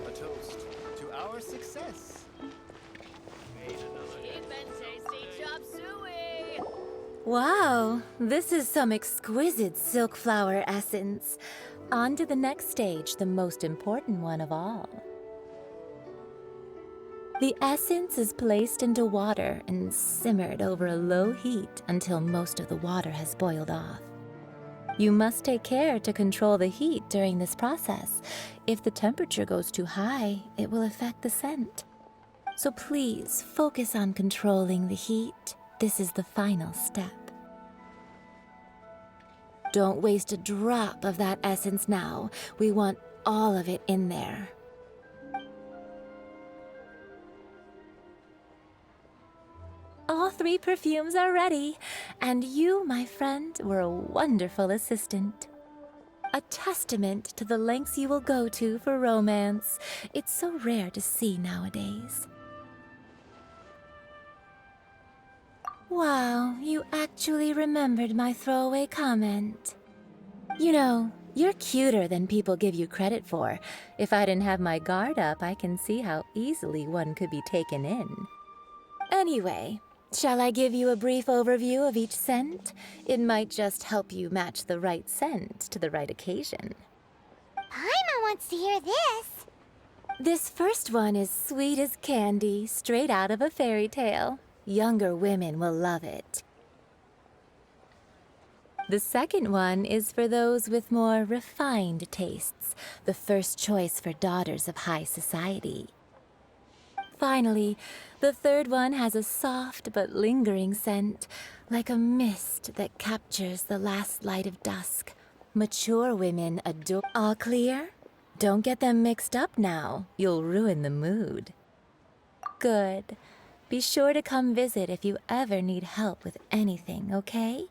A toast to our success. Wow, this is some exquisite silk flower essence. On to the next stage, the most important one of all. The essence is placed into water and simmered over a low heat until most of the water has boiled off. You must take care to control the heat during this process. If the temperature goes too high, it will affect the scent. So please focus on controlling the heat. This is the final step. Don't waste a drop of that essence now. We want all of it in there. All three perfumes are ready, and you, my friend, were a wonderful assistant. A testament to the lengths you will go to for romance. It's so rare to see nowadays. Wow, you actually remembered my throwaway comment. You know, you're cuter than people give you credit for. If I didn't have my guard up, I can see how easily one could be taken in. Anyway, shall I give you a brief overview of each scent? It might just help you match the right scent to the right occasion. Paimon wants to hear this. This first one is sweet as candy, straight out of a fairy tale. Younger women will love it. The second one is for those with more refined tastes, the first choice for daughters of high society. Finally, the third one has a soft but lingering scent, like a mist that captures the last light of dusk. Mature women adore. All clear? Don't get them mixed up now. You'll ruin the mood. Good. Be sure to come visit if you ever need help with anything, okay?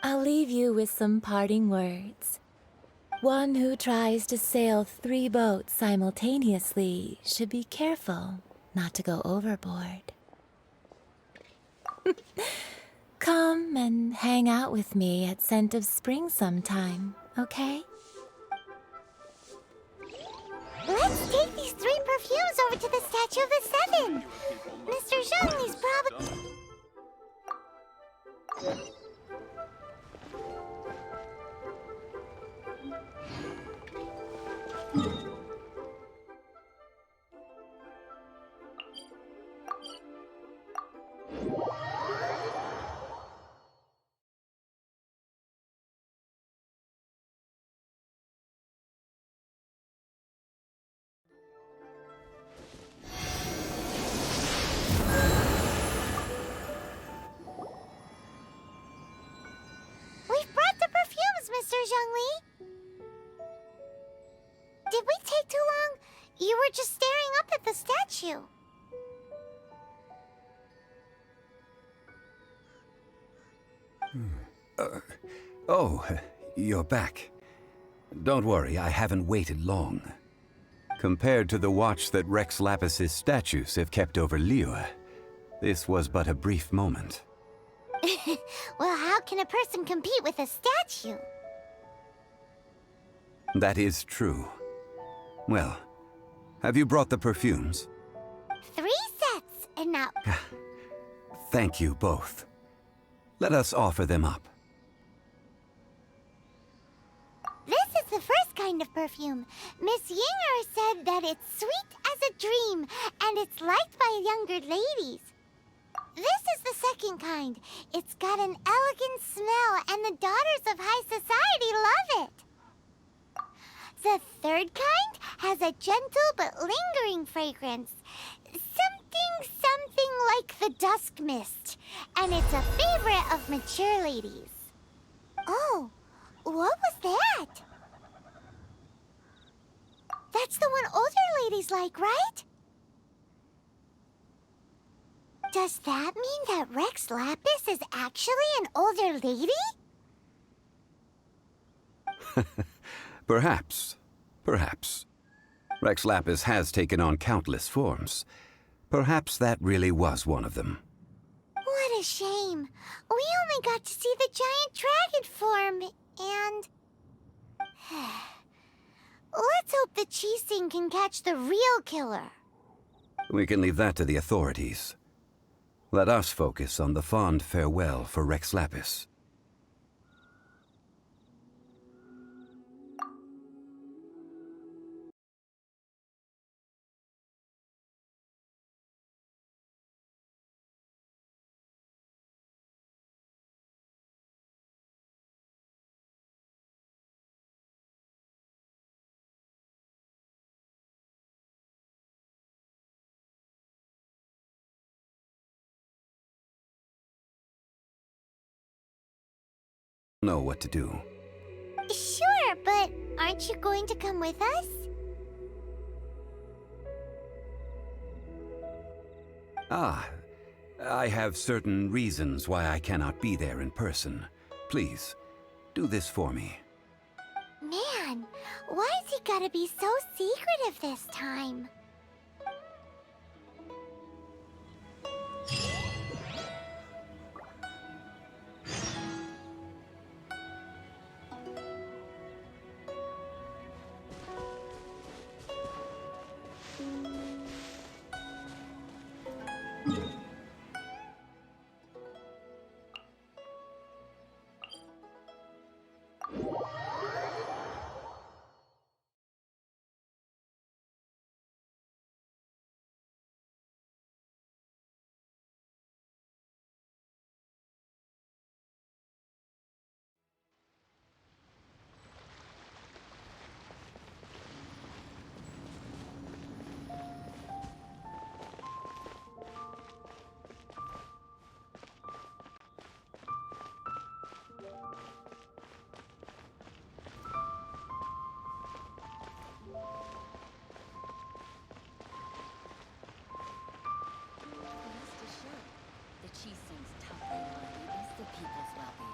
I'll leave you with some parting words. One who tries to sail 3 boats simultaneously should be careful not to go overboard. Come and hang out with me at Scent of Spring sometime, okay? Let's take these 3 perfumes over to the Statue of the Seven. Mr. Zhongli's probably... statue. Oh, you're back. Don't worry, I haven't waited long. Compared to the watch that Rex Lapis's statues have kept over Liyue, this was but a brief moment. Well, how can a person compete with a statue? That is true. Well, have you brought the perfumes? 3 sets, and now... Thank you both. Let us offer them up. This is the first kind of perfume. Miss Yinger said that it's sweet as a dream, and it's liked by younger ladies. This is the second kind. It's got an elegant smell, and the daughters of high society love it. The third kind has a gentle but lingering fragrance. Something like the dusk mist. And it's a favorite of mature ladies. Oh, what was that? That's the one older ladies like, right? Does that mean that Rex Lapis is actually an older lady? Perhaps. Perhaps. Rex Lapis has taken on countless forms. Perhaps that really was one of them. What a shame. We only got to see the giant dragon form, and... Let's hope the Gensin can catch the real killer. We can leave that to the authorities. Let us focus on the fond farewell for Rex Lapis. Know what to do. Sure, but aren't you going to come with us? I have certain reasons why I cannot be there in person. Please, do this for me. Man, why's he gotta be so secretive this time? Gensin's top priority is the people's well-being.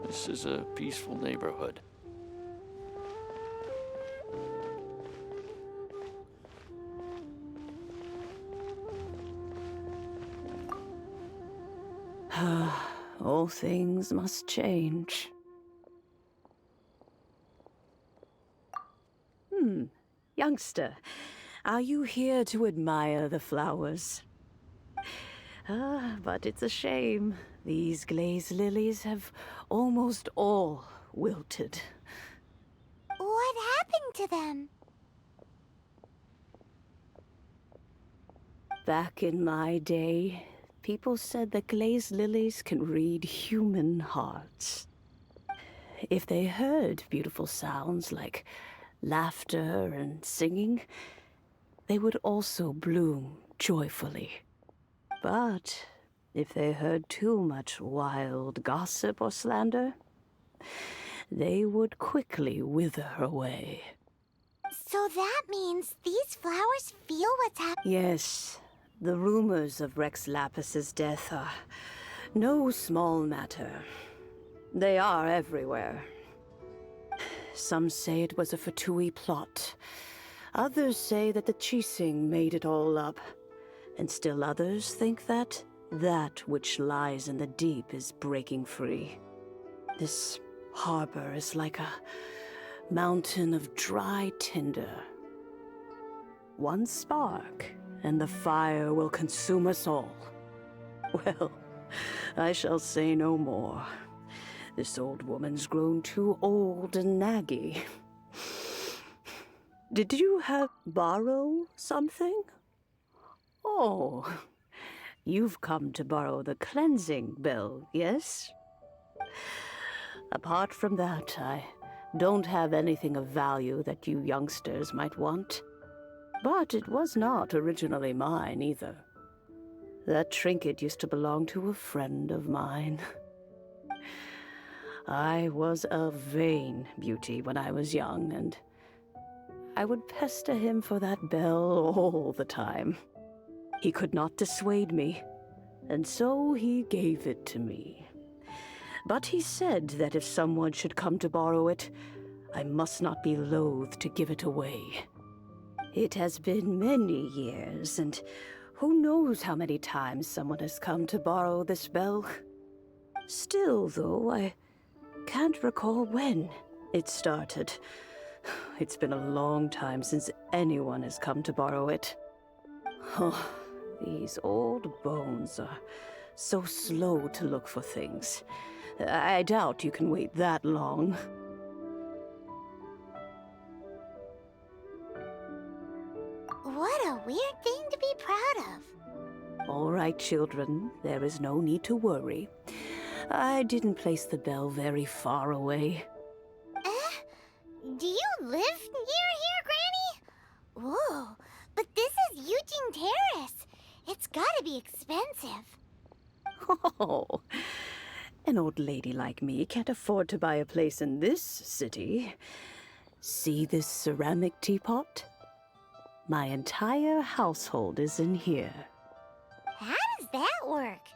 This is a peaceful neighborhood. All things must change. Youngster, are you here to admire the flowers? But it's a shame. These glazed lilies have almost all wilted. What happened to them? Back in my day, people said that glazed lilies can read human hearts. If they heard beautiful sounds like laughter and singing, they would also bloom joyfully. But if they heard too much wild gossip or slander, they would quickly wither away. So that means these flowers feel what's happening? Yes, the rumors of Rex Lapis's death are no small matter. They are everywhere. Some say it was a Fatui plot. Others say that the Chising made it all up. And still others think that which lies in the deep is breaking free. This harbor is like a mountain of dry tinder. One spark, and the fire will consume us all. Well, I shall say no more. This old woman's grown too old and naggy. Did you borrow something? Oh, you've come to borrow the cleansing bell, yes? Apart from that, I don't have anything of value that you youngsters might want. But it was not originally mine, either. That trinket used to belong to a friend of mine. I was a vain beauty when I was young, and I would pester him for that bell all the time. He could not dissuade me, and so he gave it to me. But he said that if someone should come to borrow it, I must not be loath to give it away. It has been many years, and who knows how many times someone has come to borrow this bell. Still, though, I can't recall when it started. It's been a long time since anyone has come to borrow it. Oh, these old bones are so slow to look for things. I doubt you can wait that long. What a weird thing to be proud of. All right, children, there is no need to worry. I didn't place the bell very far away. Do you live near here, Granny? Whoa, but this is Eugene Terrace. It's gotta be expensive. Oh, an old lady like me can't afford to buy a place in this city. See this ceramic teapot? My entire household is in here. How does that work?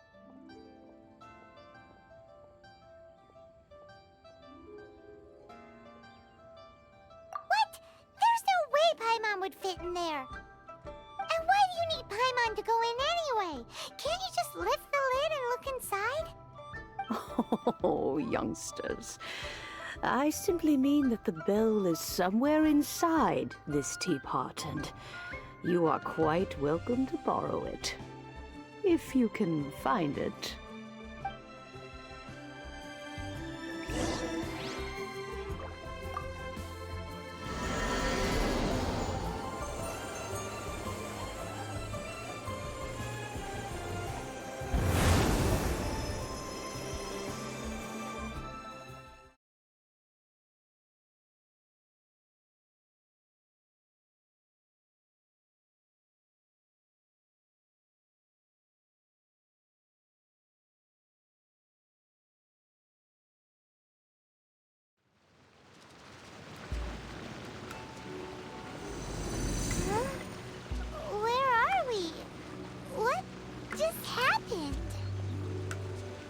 What? There's no way Paimon would fit in there. And why do you need Paimon to go in anyway? Can't you just lift the lid and look inside? Oh, youngsters. I simply mean that the bell is somewhere inside this teapot, and you are quite welcome to borrow it. If you can find it.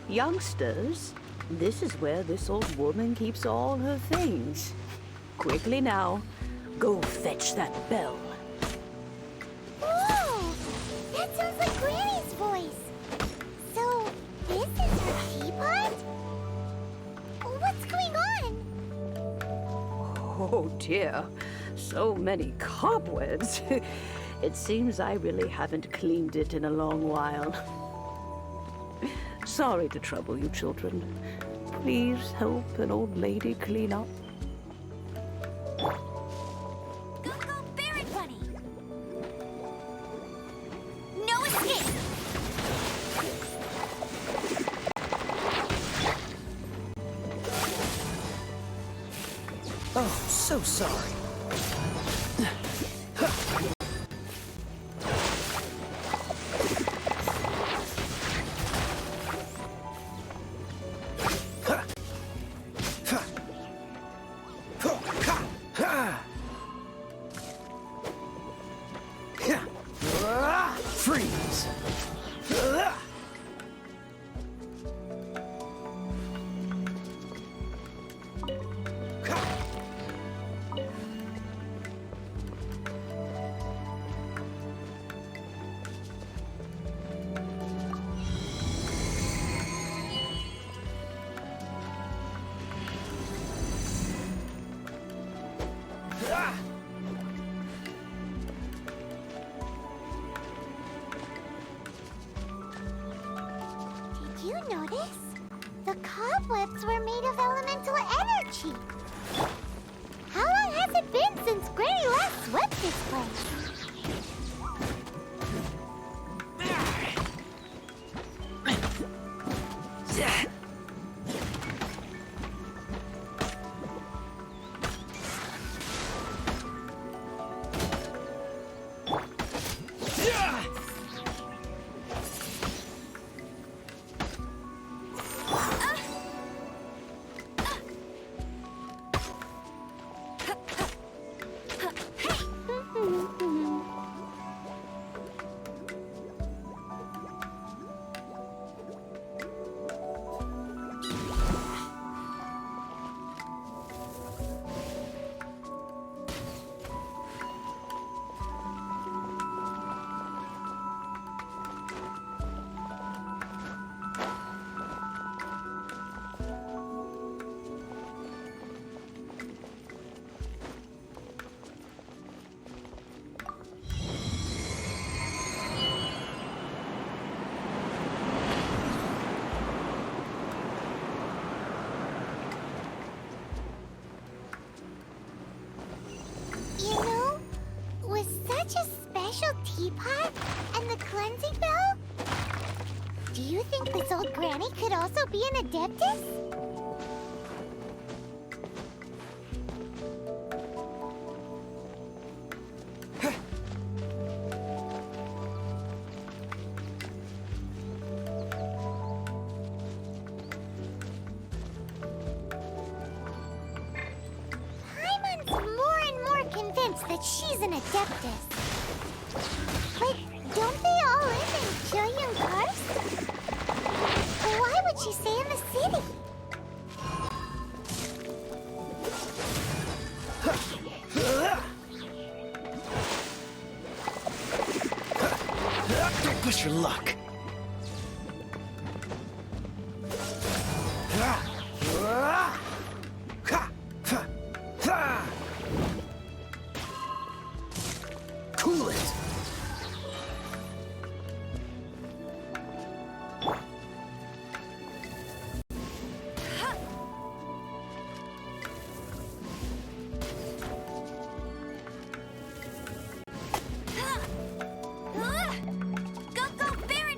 Youngsters, this is where this old woman keeps all her things. Quickly now, go fetch that bell. Whoa! That sounds like Granny's voice. So, this is her teapot? What's going on? Oh dear, so many cobwebs. It seems I really haven't cleaned it in a long while. Sorry to trouble you, children. please help an old lady clean up? Go, go, Berry Bunny! No escape! Oh, so sorry. Freeze! Did you notice? The cobwebs were made of elemental energy. How long has it been since Granny last swept this place? You know, with such a special teapot and the cleansing bell, do you think this old granny could also be an adeptus? Paimon's more and more convinced that she's an adeptus. But don't they all live in Julian cars? Why would she stay in the city? Don't push your luck. Cool it. Go, go, Berry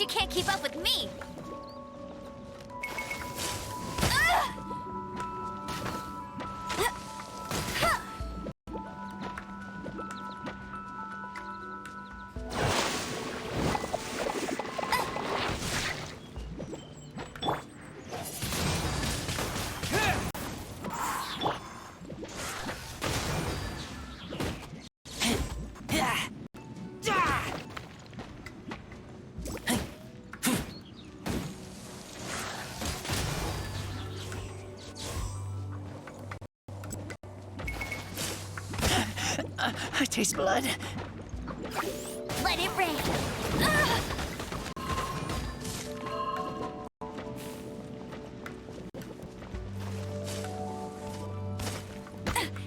you can't keep up with me. I taste blood. Let it rain.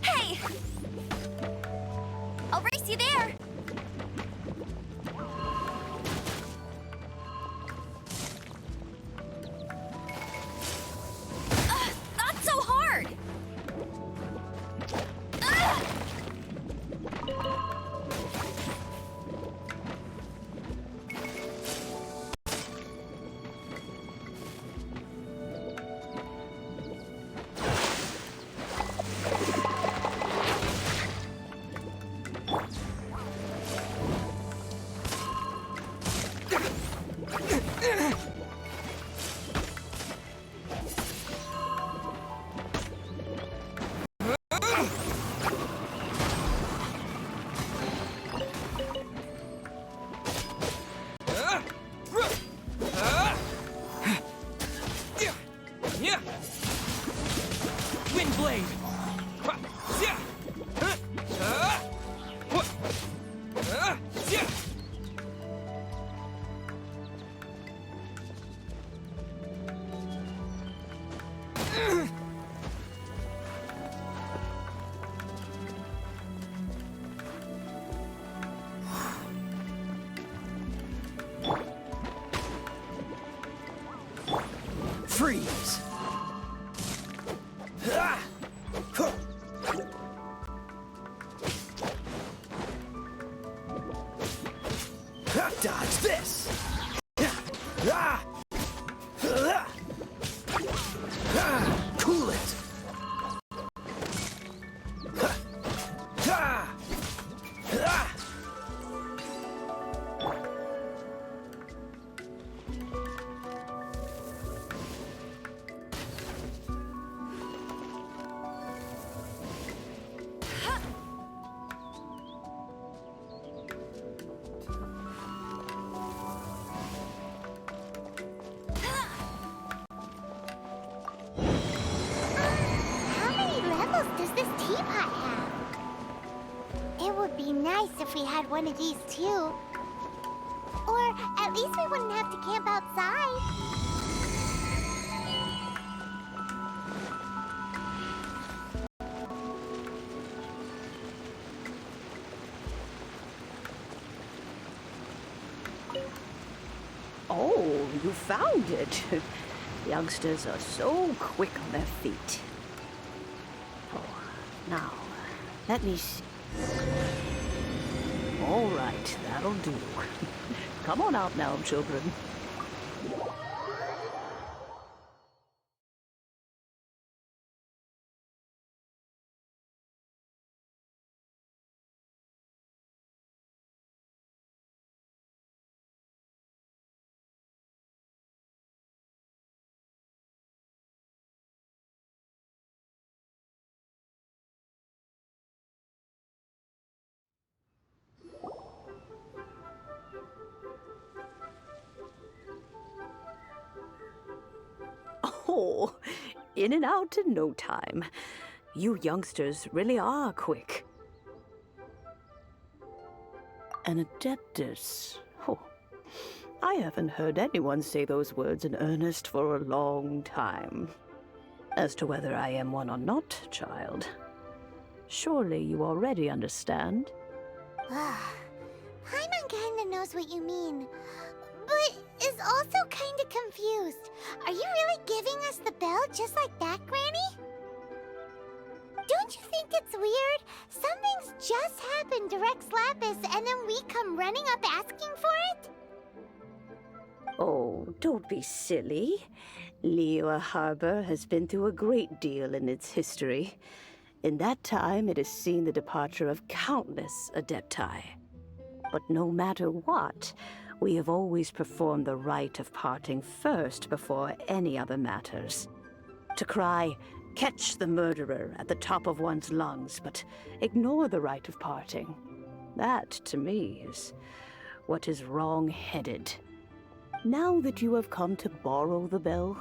Hey! I'll race you there. Not so hard. Windblade! Freeze! Dodge this! Cool it! Does this teapot have? It would be nice if we had one of these too. Or at least we wouldn't have to camp outside. Oh, you found it. Youngsters are so quick on their feet. Now, let me see. All right, that'll do. Come on out now, children. Oh, in and out in no time. You youngsters really are quick. An adeptus. Oh, I haven't heard anyone say those words in earnest for a long time. As to whether I am one or not, child, surely you already understand. Paimon kinda knows what you mean, but is also kinda confused. Are you really giving us the bell just like that, Granny? Don't you think it's weird? Something's just happened to Rex Lapis and then we come running up asking for it? Oh, don't be silly. Liyue Harbor has been through a great deal in its history. In that time, it has seen the departure of countless Adepti. But no matter what, we have always performed the rite of parting first before any other matters. To cry, "Catch the murderer," at the top of one's lungs, but ignore the rite of parting. That, to me, is what is wrong-headed. Now that you have come to borrow the bell,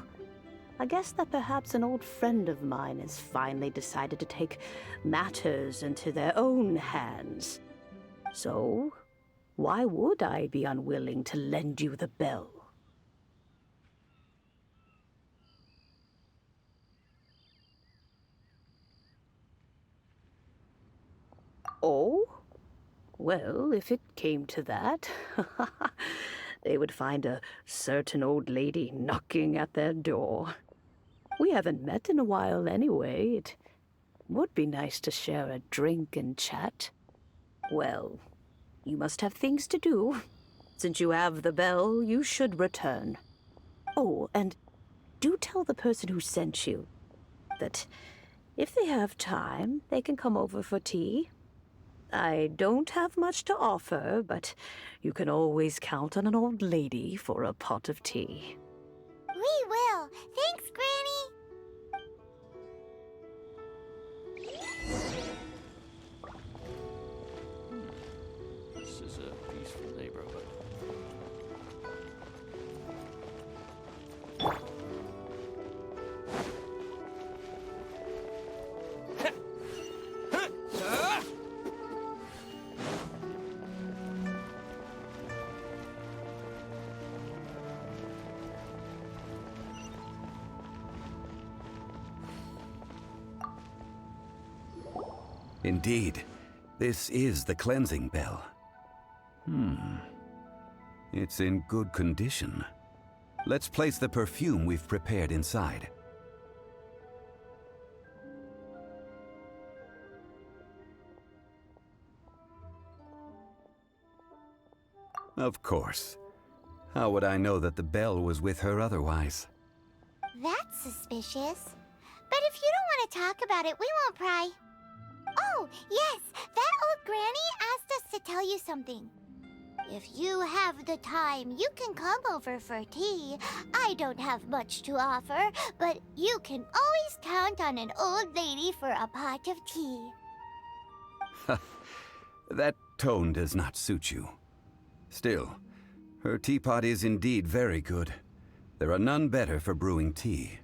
I guess that perhaps an old friend of mine has finally decided to take matters into their own hands. So, why would I be unwilling to lend you the bell? Oh? Well, if it came to that, they would find a certain old lady knocking at their door. We haven't met in a while anyway. It would be nice to share a drink and chat. Well, you must have things to do. Since you have the bell, you should return. Oh, and do tell the person who sent you that if they have time, they can come over for tea. I don't have much to offer, but you can always count on an old lady for a pot of tea. We will. Thanks, Granny. This is a peaceful neighborhood. Indeed, this is the cleansing bell. It's in good condition. Let's place the perfume we've prepared inside. Of course. How would I know that the bell was with her otherwise? That's suspicious. But if you don't want to talk about it, we won't pry. Oh, yes, that old granny asked us to tell you something. If you have the time, you can come over for tea. I don't have much to offer, but you can always count on an old lady for a pot of tea. That tone does not suit you. Still, her teapot is indeed very good. There are none better for brewing tea.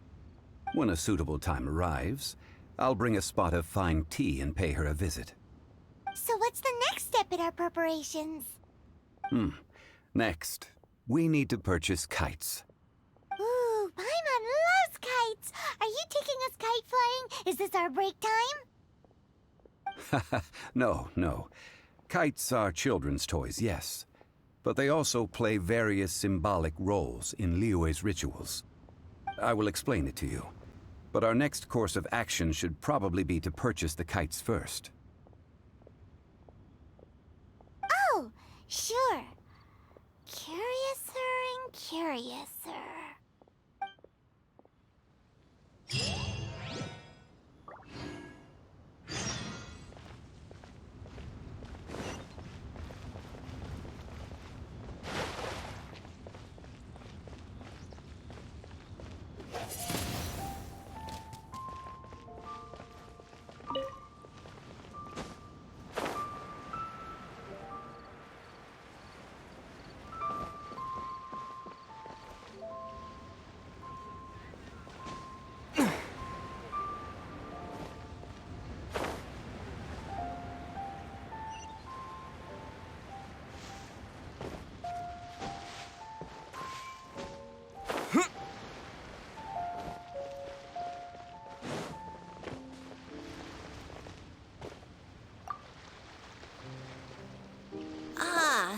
When a suitable time arrives, I'll bring a spot of fine tea and pay her a visit. So what's the next step in our preparations? Next, we need to purchase kites. Ooh, Paimon loves kites! Are you taking us kite flying? Is this our break time? No. Kites are children's toys, yes. But they also play various symbolic roles in Liyue's rituals. I will explain it to you. But our next course of action should probably be to purchase the kites first. Oh, sure. Curiouser and curiouser.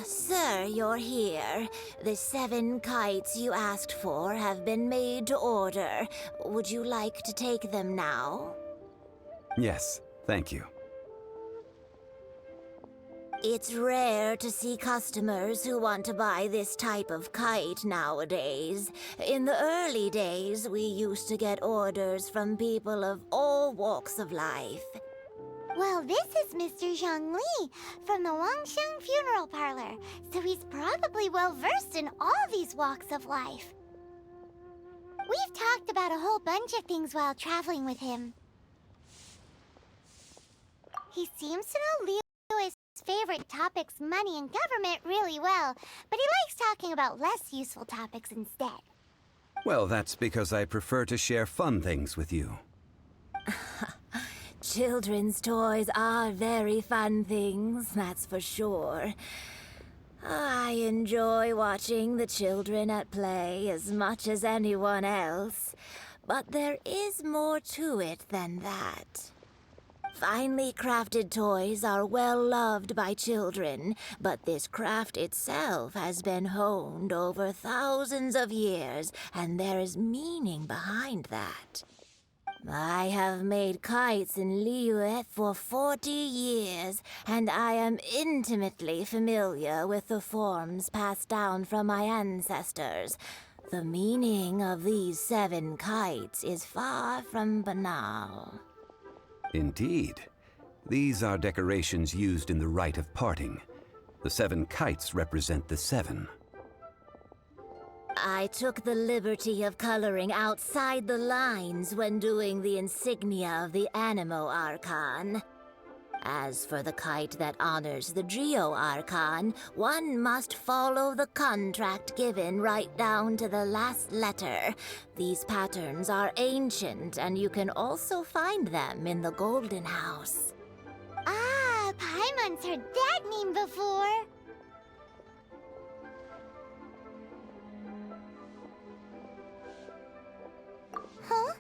Sir, you're here. The 7 kites you asked for have been made to order. Would you like to take them now? Yes, thank you. It's rare to see customers who want to buy this type of kite nowadays. In the early days, we used to get orders from people of all walks of life. Well, this is Mr. Zhongli from the Wangsheng Funeral Parlor, so he's probably well-versed in all these walks of life. We've talked about a whole bunch of things while traveling with him. He seems to know Liyue's favorite topics, money and government, really well, but he likes talking about less useful topics instead. Well, that's because I prefer to share fun things with you. Children's toys are very fun things, that's for sure. I enjoy watching the children at play as much as anyone else, but there is more to it than that. Finely crafted toys are well loved by children, but this craft itself has been honed over thousands of years, and there is meaning behind that. I have made kites in Liyue for 40 years, and I am intimately familiar with the forms passed down from my ancestors. The meaning of these 7 kites is far from banal. Indeed. These are decorations used in the rite of parting. The 7 kites represent the 7. I took the liberty of coloring outside the lines when doing the insignia of the Animo Archon. As for the kite that honors the Geo Archon, one must follow the contract given right down to the last letter. These patterns are ancient, and you can also find them in the Golden House. Ah, Paimon's heard that name before. Huh?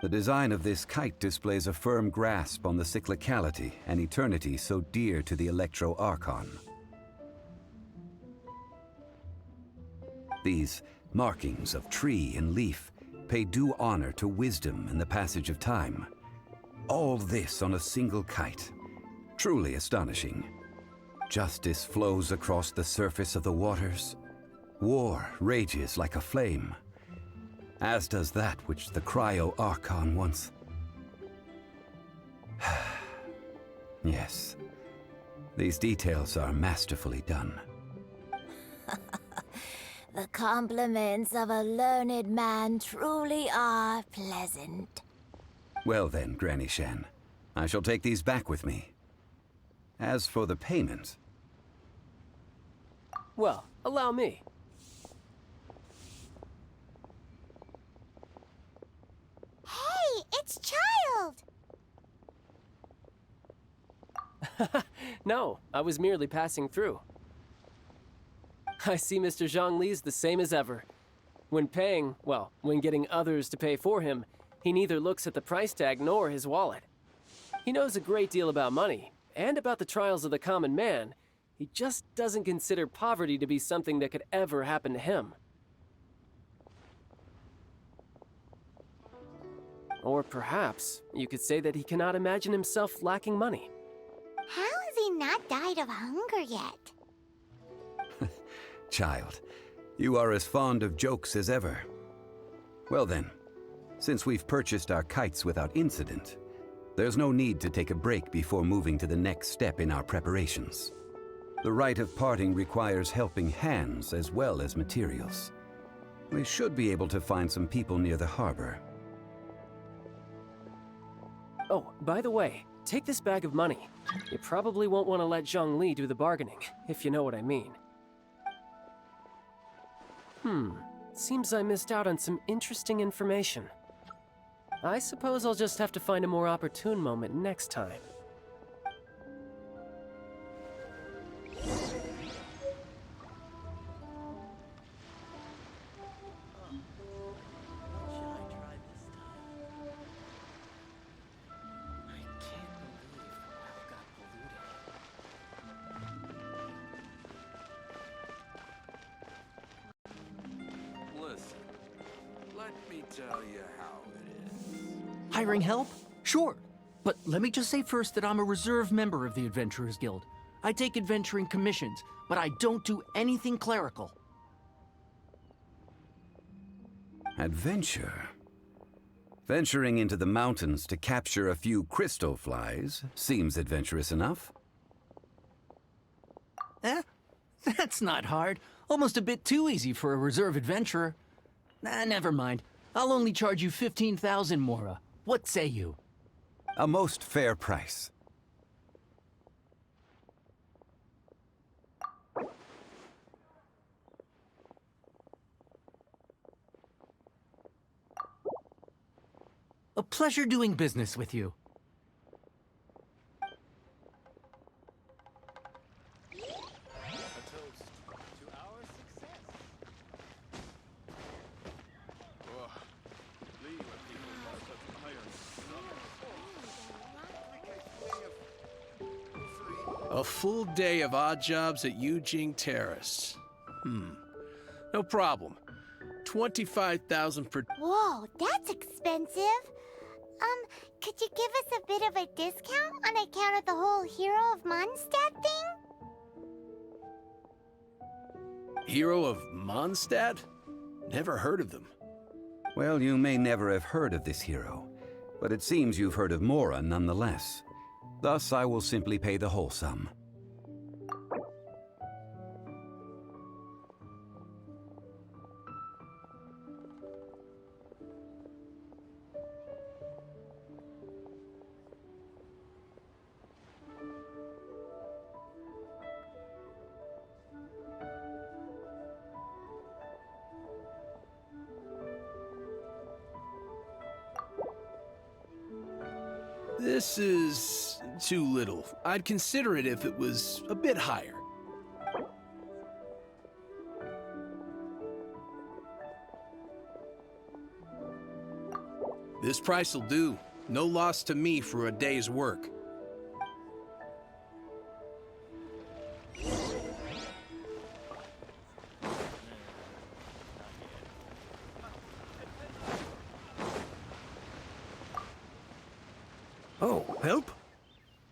The design of this kite displays a firm grasp on the cyclicality and eternity so dear to the Electro Archon. These markings of tree and leaf pay due honor to wisdom and the passage of time. All this on a single kite. Truly astonishing. Justice flows across the surface of the waters. War rages like a flame. As does that which the Cryo Archon once... Yes, these details are masterfully done. The compliments of a learned man truly are pleasant. Well then, Granny Shan, I shall take these back with me. As for the payment... Well, allow me. Hey, it's Child! No, I was merely passing through. I see Mr. Zhongli's the same as ever. When paying, well, when getting others to pay for him, he neither looks at the price tag nor his wallet. He knows a great deal about money, and about the trials of the common man. He just doesn't consider poverty to be something that could ever happen to him. Or perhaps you could say that he cannot imagine himself lacking money. How has he not died of hunger yet? Child, you are as fond of jokes as ever. Well then, since we've purchased our kites without incident, there's no need to take a break before moving to the next step in our preparations. The rite of parting requires helping hands as well as materials. We should be able to find some people near the harbor. Oh, by the way, take this bag of money. You probably won't want to let Zhongli do the bargaining, if you know what I mean. Seems I missed out on some interesting information. I suppose I'll just have to find a more opportune moment next time. Let me tell you how it is. Hiring help? Sure. But let me just say first that I'm a reserve member of the Adventurers Guild. I take adventuring commissions, but I don't do anything clerical. Adventure? Venturing into the mountains to capture a few crystal flies seems adventurous enough. That's not hard. Almost a bit too easy for a reserve adventurer. Never mind. I'll only charge you 15,000 Mora. What say you? A most fair price. A pleasure doing business with you. A full day of odd jobs at Yujing Terrace. No problem. 25,000 per... Whoa, that's expensive. Could you give us a bit of a discount on account of the whole Hero of Mondstadt thing? Hero of Mondstadt? Never heard of them. Well, you may never have heard of this hero, but it seems you've heard of Mora nonetheless. Thus, I will simply pay the whole sum. This is too little. I'd consider it if it was a bit higher. This price will do. No loss to me for a day's work. Oh, help?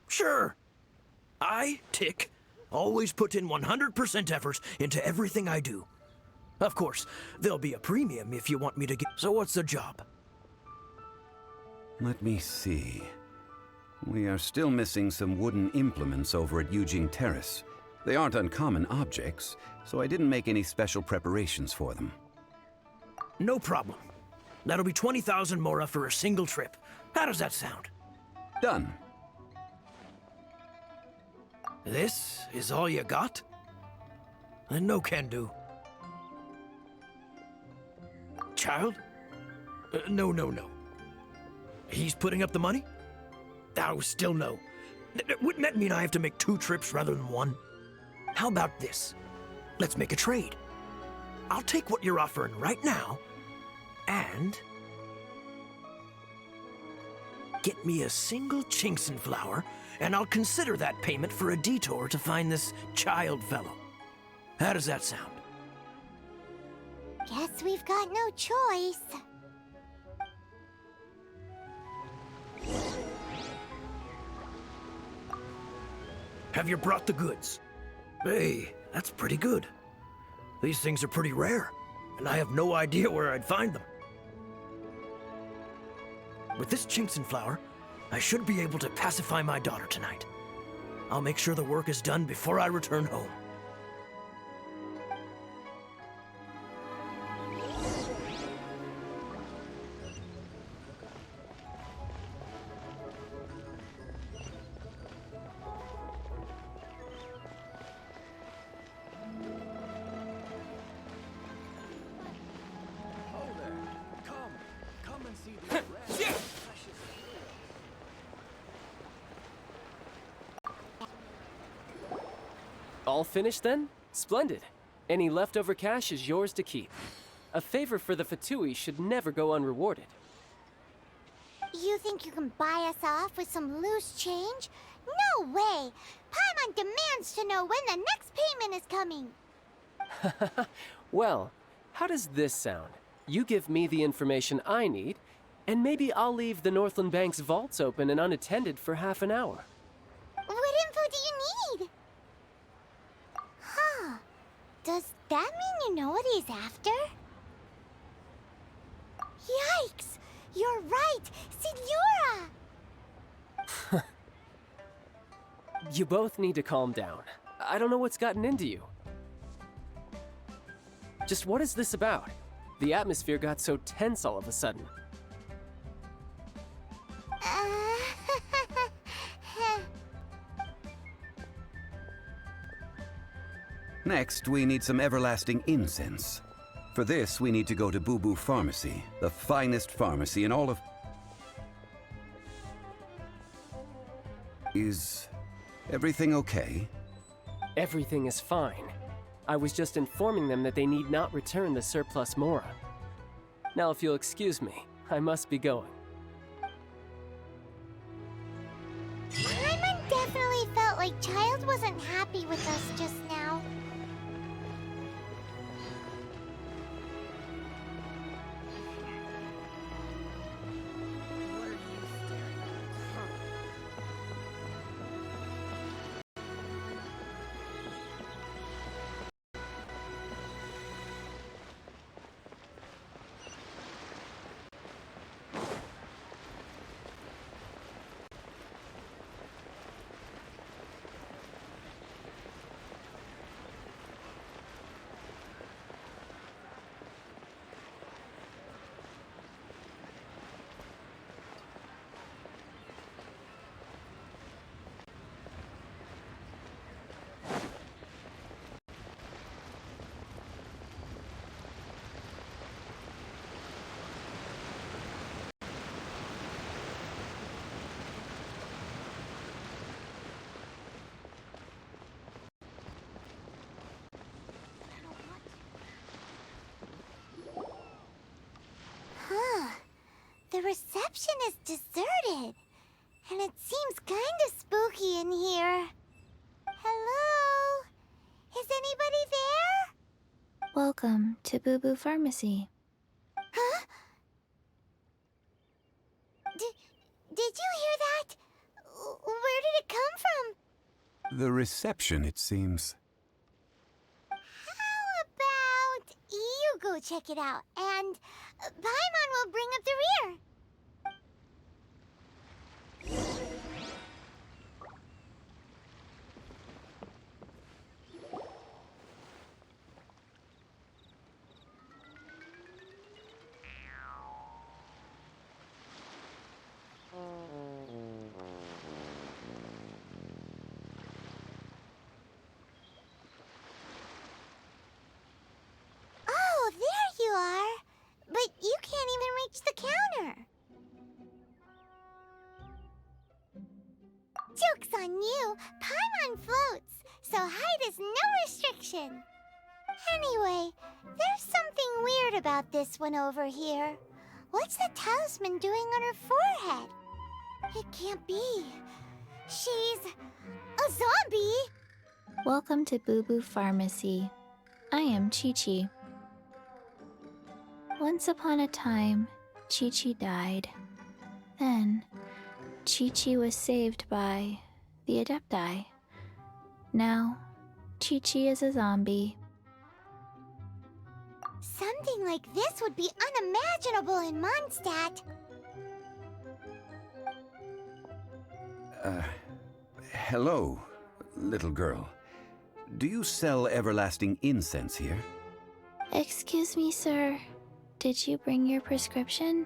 Sure. I, Tick, always put in 100% effort into everything I do. Of course, there'll be a premium if you want me to get... So what's the job? Let me see. We are still missing some wooden implements over at Yujing Terrace. They aren't uncommon objects, so I didn't make any special preparations for them. No problem. That'll be 20,000 Mora for a single trip. How does that sound? Done. This is all you got? Then no can do. Child? No. He's putting up the money? Oh, still no. Wouldn't that mean I have to make 2 trips rather than 1? How about this? Let's make a trade. I'll take what you're offering right now, and... get me a single Gensin flower, and I'll consider that payment for a detour to find this child fellow. How does that sound? Guess we've got no choice. Have you brought the goods? Hey, that's pretty good. These things are pretty rare, and I have no idea where I'd find them. With this Gensin flower, I should be able to pacify my daughter tonight. I'll make sure the work is done before I return home. Come and see this rare, precious All finished then? Splendid. Any leftover cash is yours to keep. A favor for the Fatui should never go unrewarded. You think you can buy us off with some loose change? No way! Paimon demands to know when the next payment is coming. Well, how does this sound? You give me the information I need, And maybe I'll leave the Northland Bank's vaults open and unattended for half an hour. What info do you need? Huh. Does that mean you know what he's after? Yikes! You're right! Signora! You both need to calm down. I don't know what's gotten into you. Just what is this about? The atmosphere got so tense all of a sudden. Next, we need some everlasting incense. For this, we need to go to Boo Boo Pharmacy, the finest pharmacy in all of... Is everything okay? Everything is fine. I was just informing them that they need not return the surplus Mora. Now, if you'll excuse me, I must be going. Paimon definitely felt like Child wasn't happy with us just now. The reception is deserted, and it seems kinda spooky in here. Hello? Is anybody there? Welcome to Boo Boo Pharmacy. Huh? Did you hear that? Where did it come from? The reception, it seems. How about you go check it out, and Paimon will bring up the rear. Oh, there you are. But you can't even reach the counter. Joke's on you. Paimon floats, so height is no restriction. Anyway, there's something weird about this one over here. What's the talisman doing on her forehead? It can't be. She's a zombie. Welcome to Boo Boo Pharmacy. I am Chi-Chi. Once upon a time, Chi-Chi died. Then, Chi-Chi was saved by the Adepti. Now, Chi-Chi is a zombie. Something like this would be unimaginable in Mondstadt. Hello, little girl. Do you sell everlasting incense here? Excuse me, sir. Did you bring your prescription?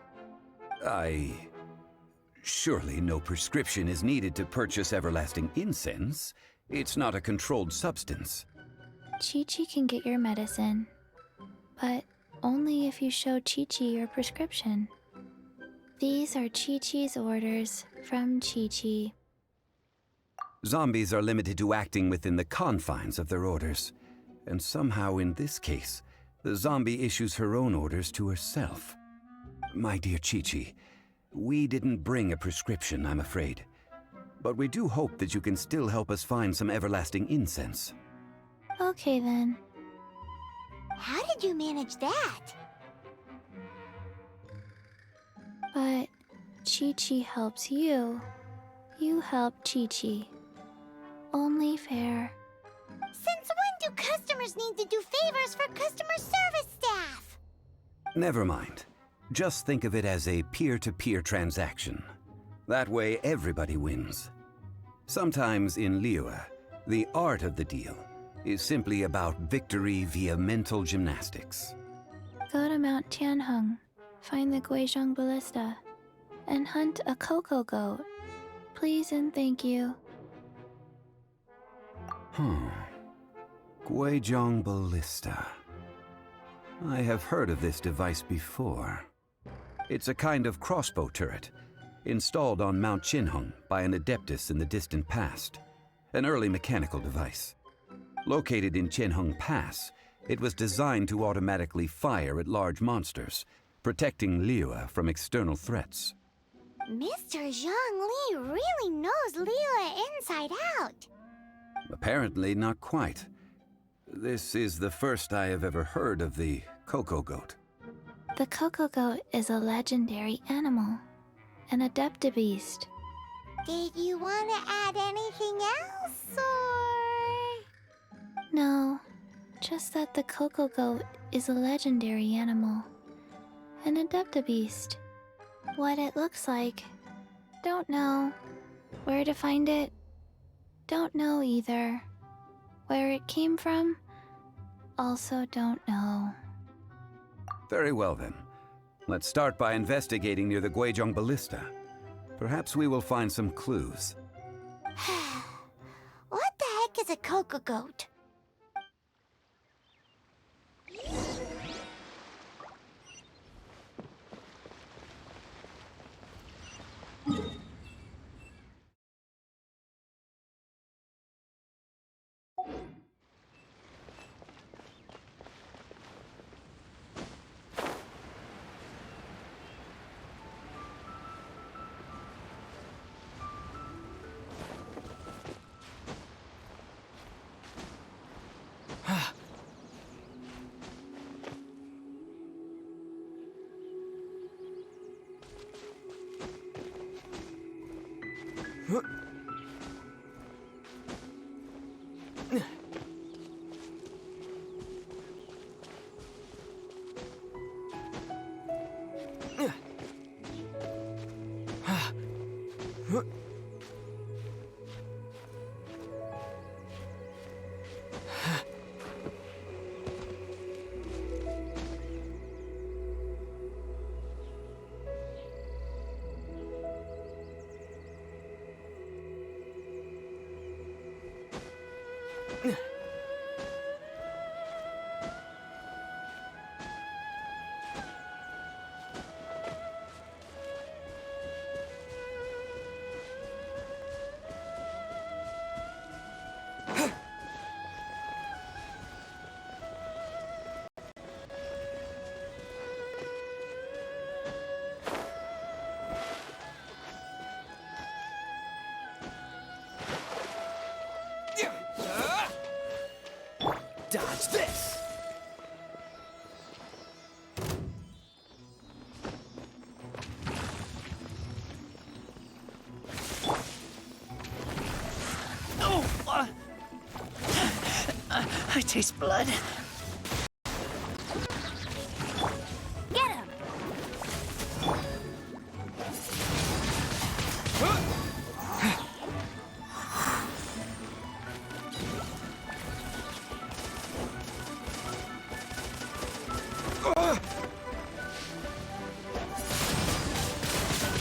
Surely no prescription is needed to purchase everlasting incense. It's not a controlled substance. Chi-Chi can get your medicine, but only if you show Chi-Chi your prescription. These are Chi-Chi's orders from Chi-Chi. Zombies are limited to acting within the confines of their orders. And somehow in this case, the zombie issues her own orders to herself. My dear Chi-Chi, we didn't bring a prescription, I'm afraid. But we do hope that you can still help us find some everlasting incense. Okay then. How did you manage that? But Chi-Chi helps you. You help Chi-Chi. Only fair. Since when do customers need to do favors for customer service staff? Never mind. Just think of it as a peer-to-peer transaction. That way, everybody wins. Sometimes in Liyue, the art of the deal is simply about victory via mental gymnastics. Go to Mount Tianheng, find the Guizhong Ballista, and hunt a cocoa goat. Please and thank you. Guizhong Ballista. I have heard of this device before. It's a kind of crossbow turret, installed on Mount Tianheng by an adeptus in the distant past. An early mechanical device. Located in Tianheng Pass, it was designed to automatically fire at large monsters, protecting Liyue from external threats. Mr. Zhongli really knows Liyue inside out. Apparently not quite. This is the first I have ever heard of the cocoa goat. The cocoa goat is a legendary animal, an adeptabeast. Did you want to add anything else, or...? No, just that the cocoa goat is a legendary animal, an adeptabeast. What it looks like, don't know. Where to find it, don't know either. Where it came from, also don't know. Very well then. Let's start by investigating near the Guizhong Ballista. Perhaps we will find some clues. What the heck is a cocoa goat? Dodge this! Oh! I taste blood. Get him!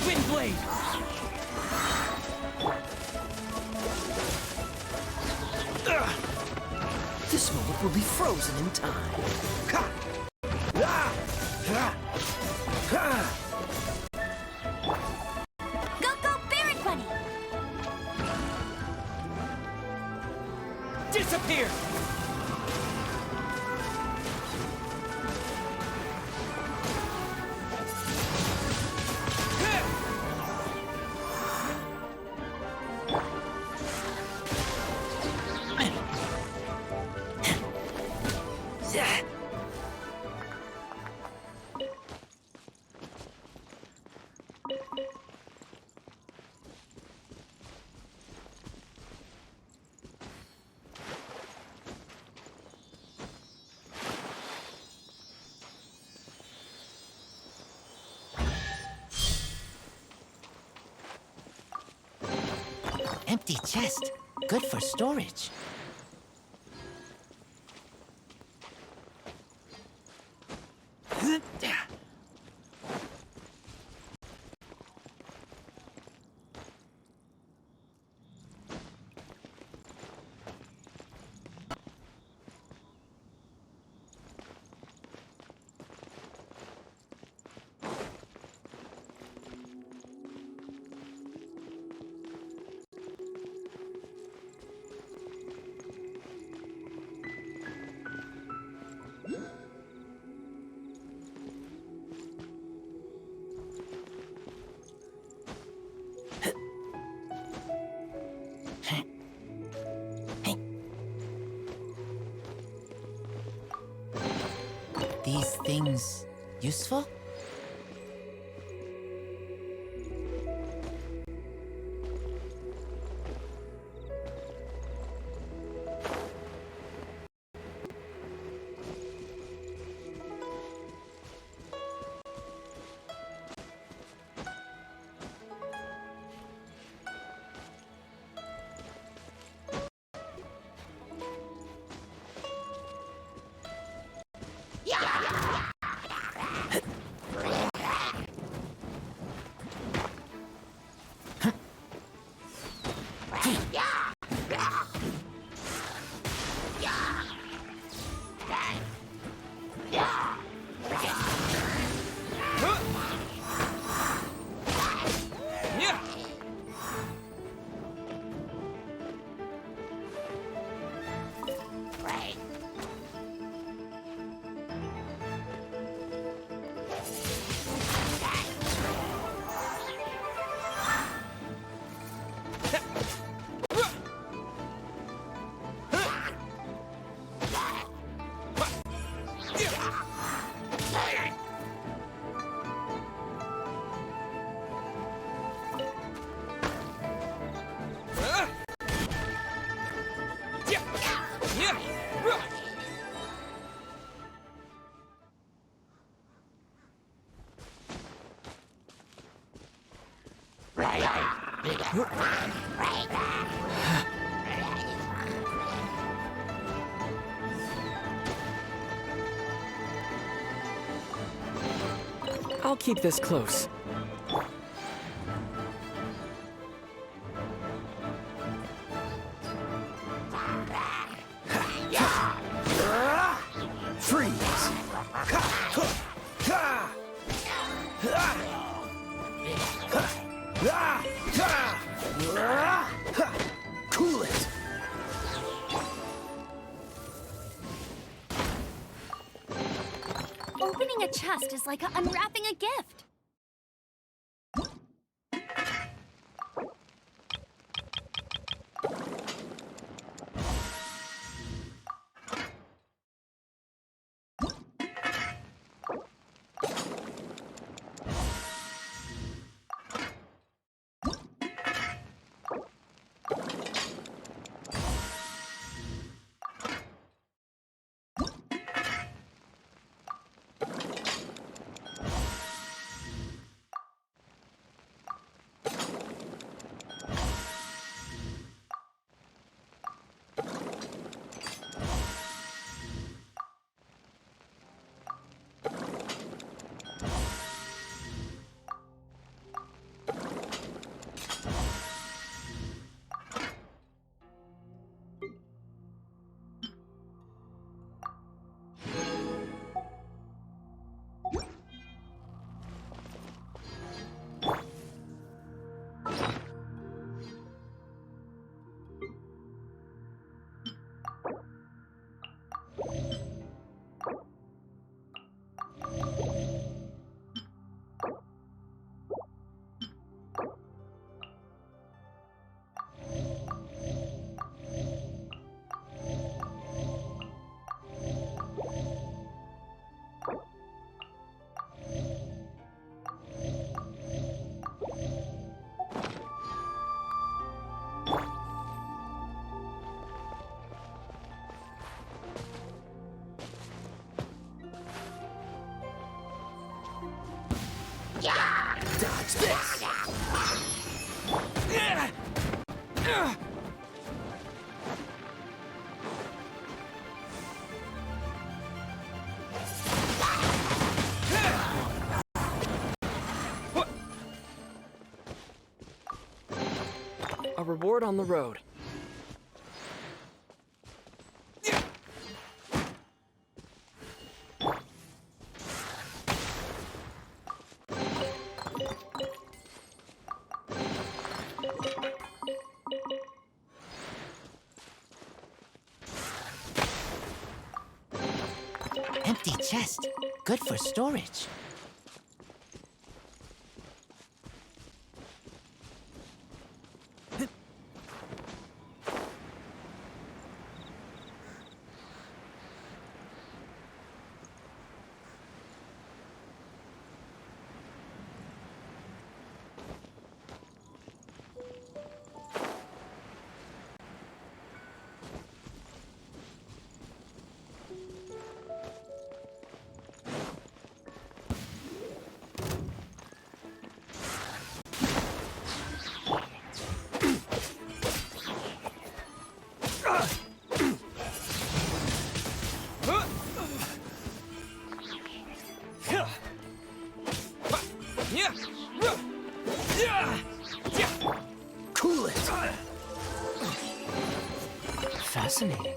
Wind blade! This moment will be frozen in time. Ha! Ah! Ha! Ha! Go, go, Barrack Bunny! Disappear! Empty chest. Good for storage. These things useful? I'll keep this close. Freeze! Cool it! Opening a chest is like unwrapping a gift. Dodge this! A reward on the road. Empty chest. Good for storage. Cool it. Fascinating.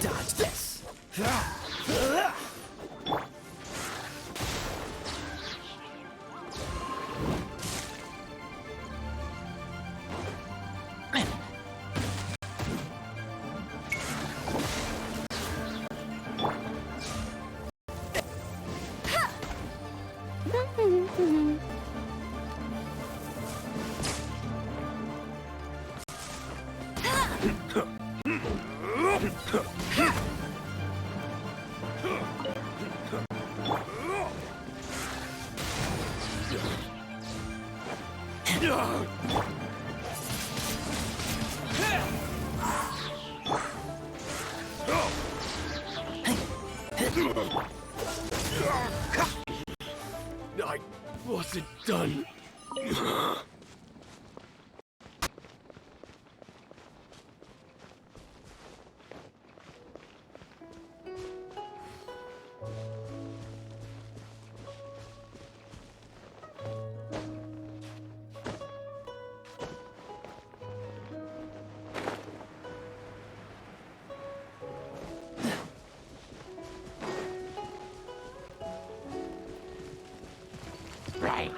Dodge this. I wasn't done. Right.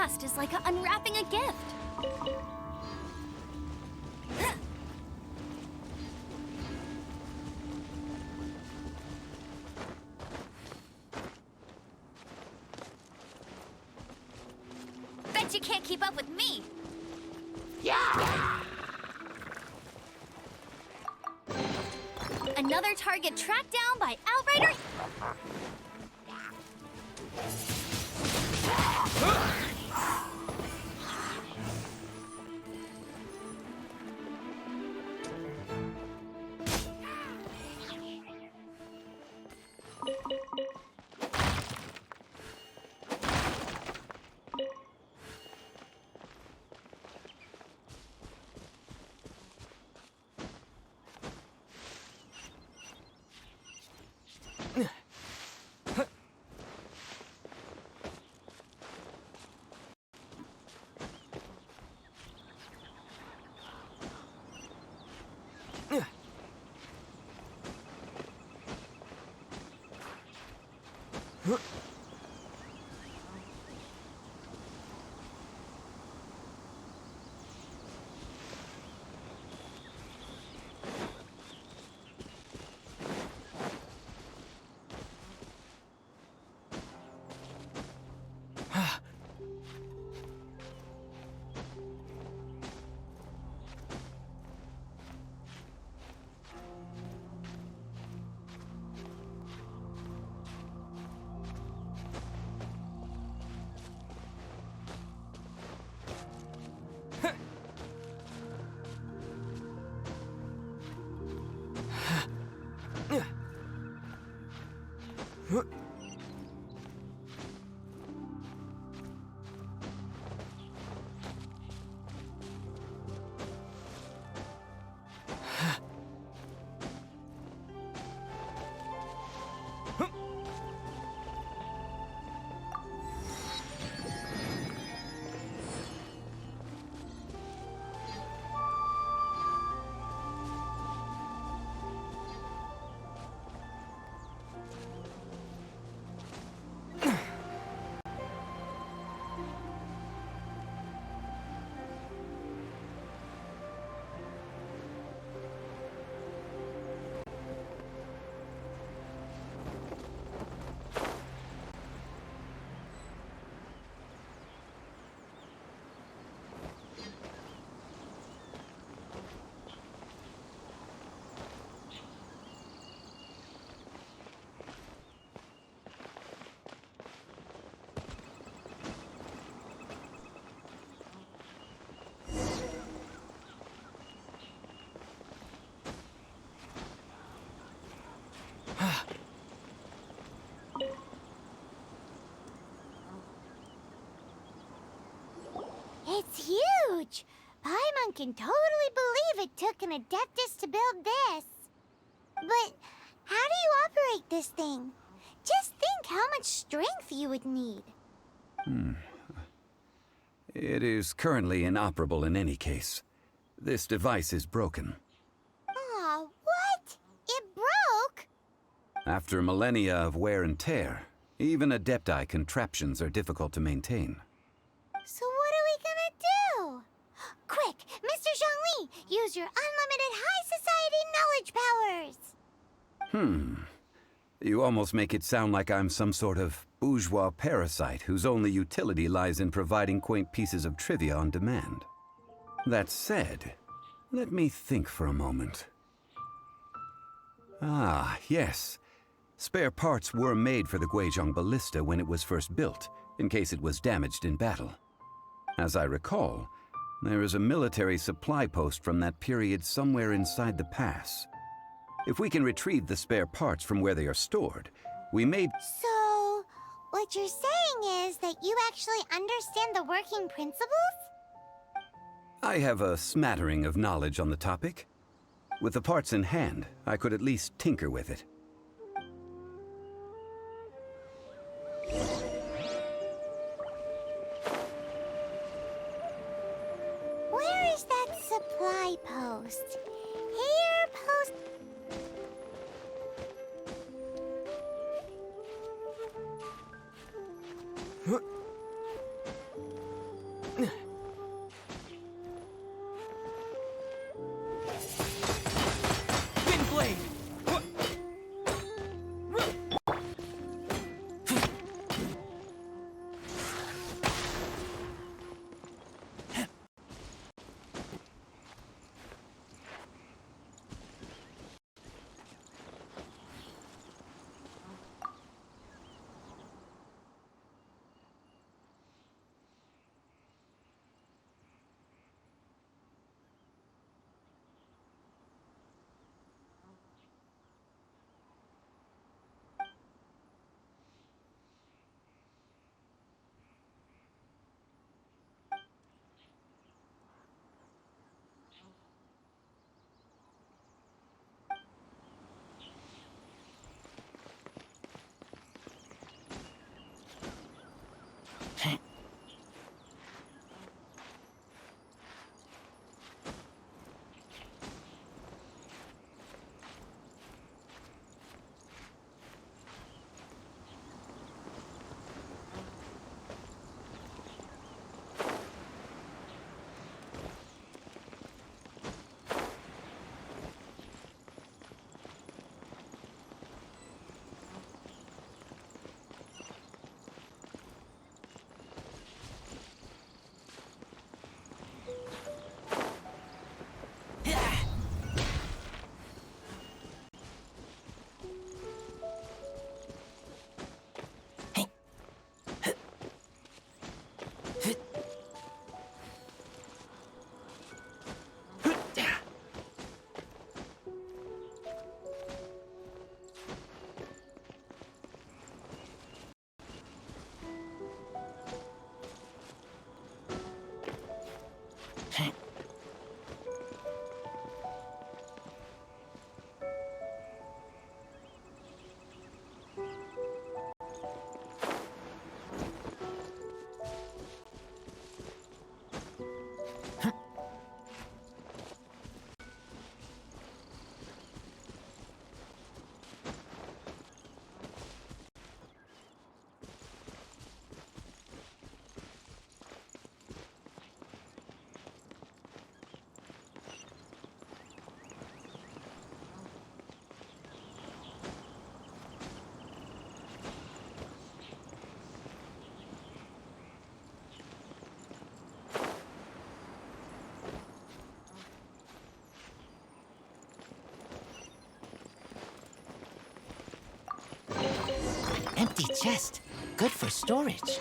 chest is like unwrapping a gift. Bet you can't keep up with me. Yeah! Another target tracked down by Outrider. It's huge! Paimon can totally believe it took an Adeptus to build this. But how do you operate this thing? Just think how much strength you would need. It is currently inoperable in any case. This device is broken. Aw, what? It broke? After millennia of wear and tear, even Adepti contraptions are difficult to maintain. So what are we gonna do? Quick, Mr. Zhongli, use your unlimited high society knowledge powers! You almost make it sound like I'm some sort of bourgeois parasite whose only utility lies in providing quaint pieces of trivia on demand. That said, let me think for a moment. Ah, yes. Spare parts were made for the Guizhong ballista when it was first built, in case it was damaged in battle. As I recall, there is a military supply post from that period somewhere inside the pass. If we can retrieve the spare parts from where they are stored, we may... So, what you're saying is that you actually understand the working principles? I have a smattering of knowledge on the topic. With the parts in hand, I could at least tinker with it. Where is that supply post? Here, post... Wind blade! Empty chest. Good for storage.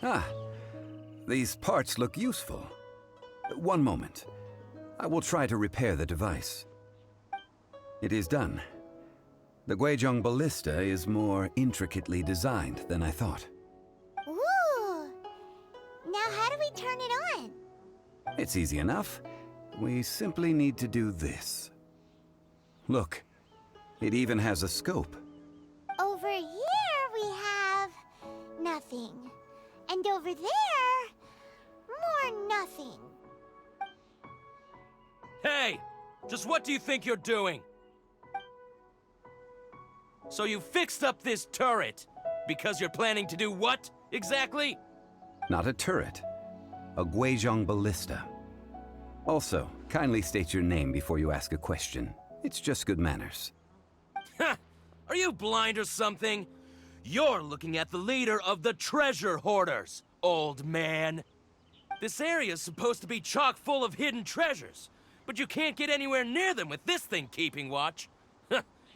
Ah, these parts look useful. One moment. I will try to repair the device. It is done. The Guizhong ballista is more intricately designed than I thought. Ooh! Now how do we turn it on? It's easy enough. We simply need to do this. Look, it even has a scope. Over here we have nothing. And over there, more nothing. Hey! Just what do you think you're doing? So you fixed up this turret because you're planning to do what, exactly? Not a turret. A Guizhong ballista. Also, kindly state your name before you ask a question. It's just good manners. Ha! Are you blind or something? You're looking at the leader of the treasure hoarders, old man. This area's supposed to be chock full of hidden treasures, but you can't get anywhere near them with this thing keeping watch.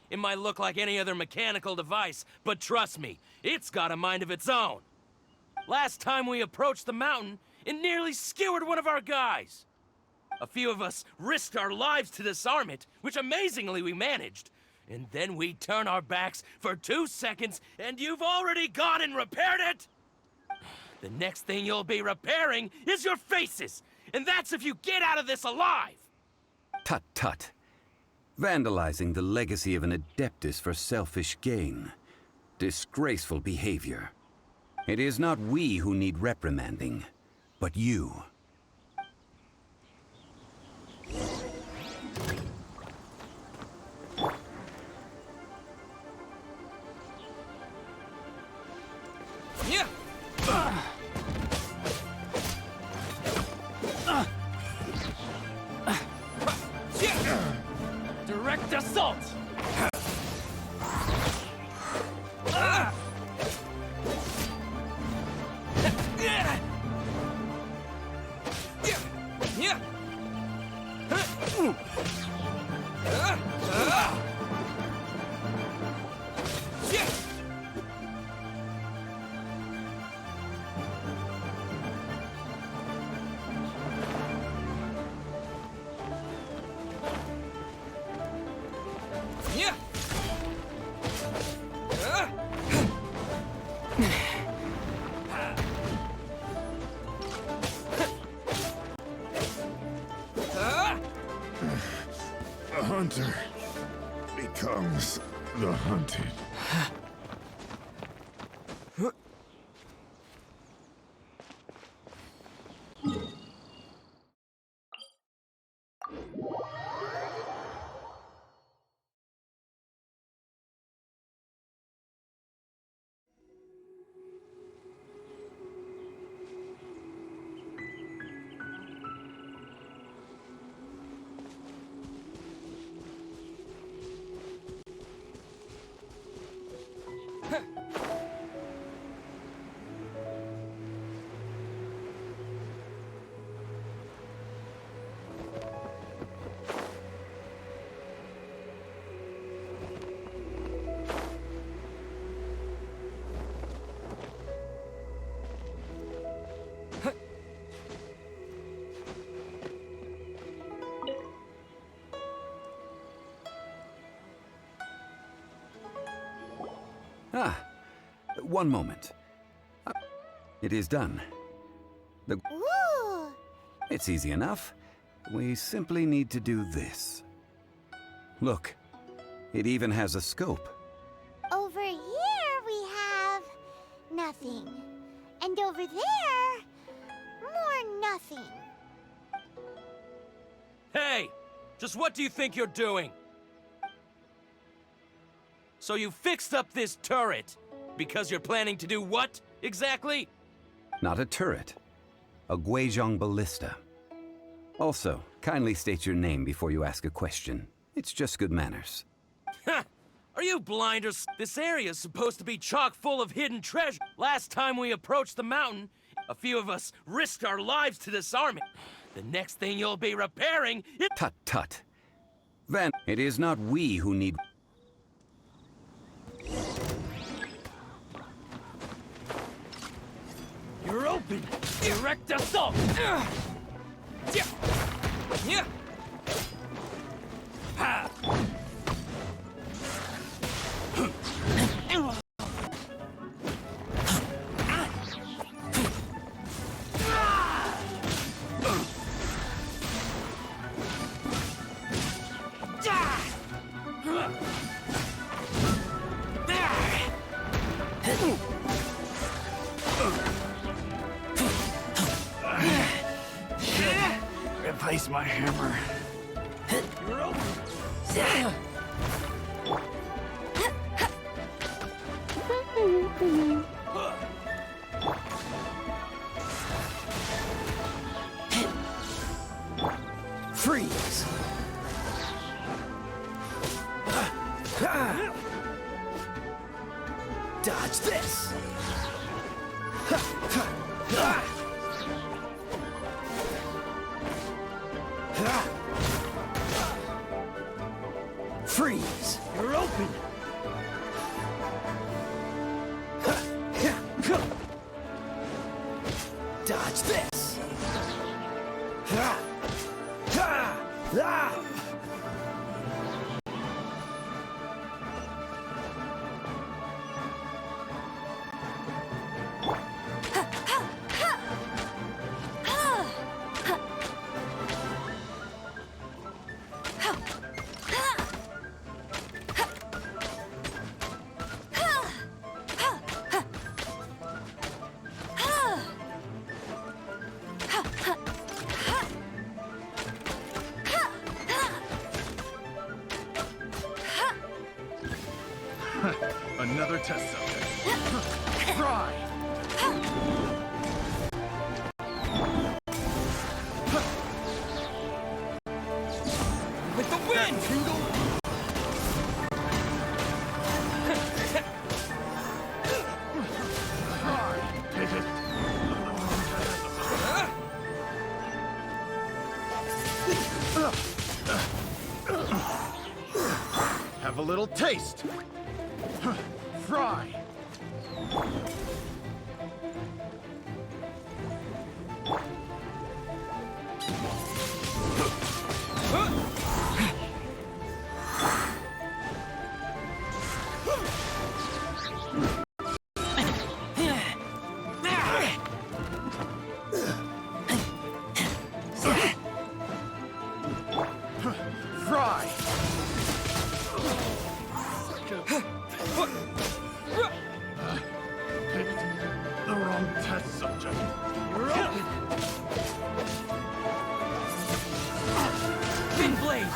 It might look like any other mechanical device, but trust me, it's got a mind of its own. Last time we approached the mountain, and nearly skewered one of our guys. A few of us risked our lives to disarm it, which amazingly we managed. And then we turn our backs for 2 seconds, and you've already gone and repaired it! The next thing you'll be repairing is your faces! And that's if you get out of this alive! Tut tut. Vandalizing the legacy of an adeptus for selfish gain. Disgraceful behavior. It is not we who need reprimanding, but you. Yeah. Direct assault. The hunter becomes the hunted. One moment. It is done. Ooh! It's easy enough. We simply need to do this. Look, it even has a scope. Over here we have nothing. And over there, more nothing. Hey! Just what do you think you're doing? So you fixed up this turret because you're planning to do what, exactly? Not a turret. A Guizhong ballista. Also, kindly state your name before you ask a question. It's just good manners. Ha! Are you blind or this area's supposed to be chock full of hidden treasure. Last time we approached the mountain, a few of us risked our lives to disarm it. The next thing you'll be repairing is— Tut tut. It is not we who need— You're open! Direct assault! Replace my hammer. You're open! Freeze! Dodge this! Freeze! You're open! Dodge this! Another test subject. Fry! With the wind! Have a little taste. Fry! Fry! Picked the wrong test subject. You're open! Thin blade!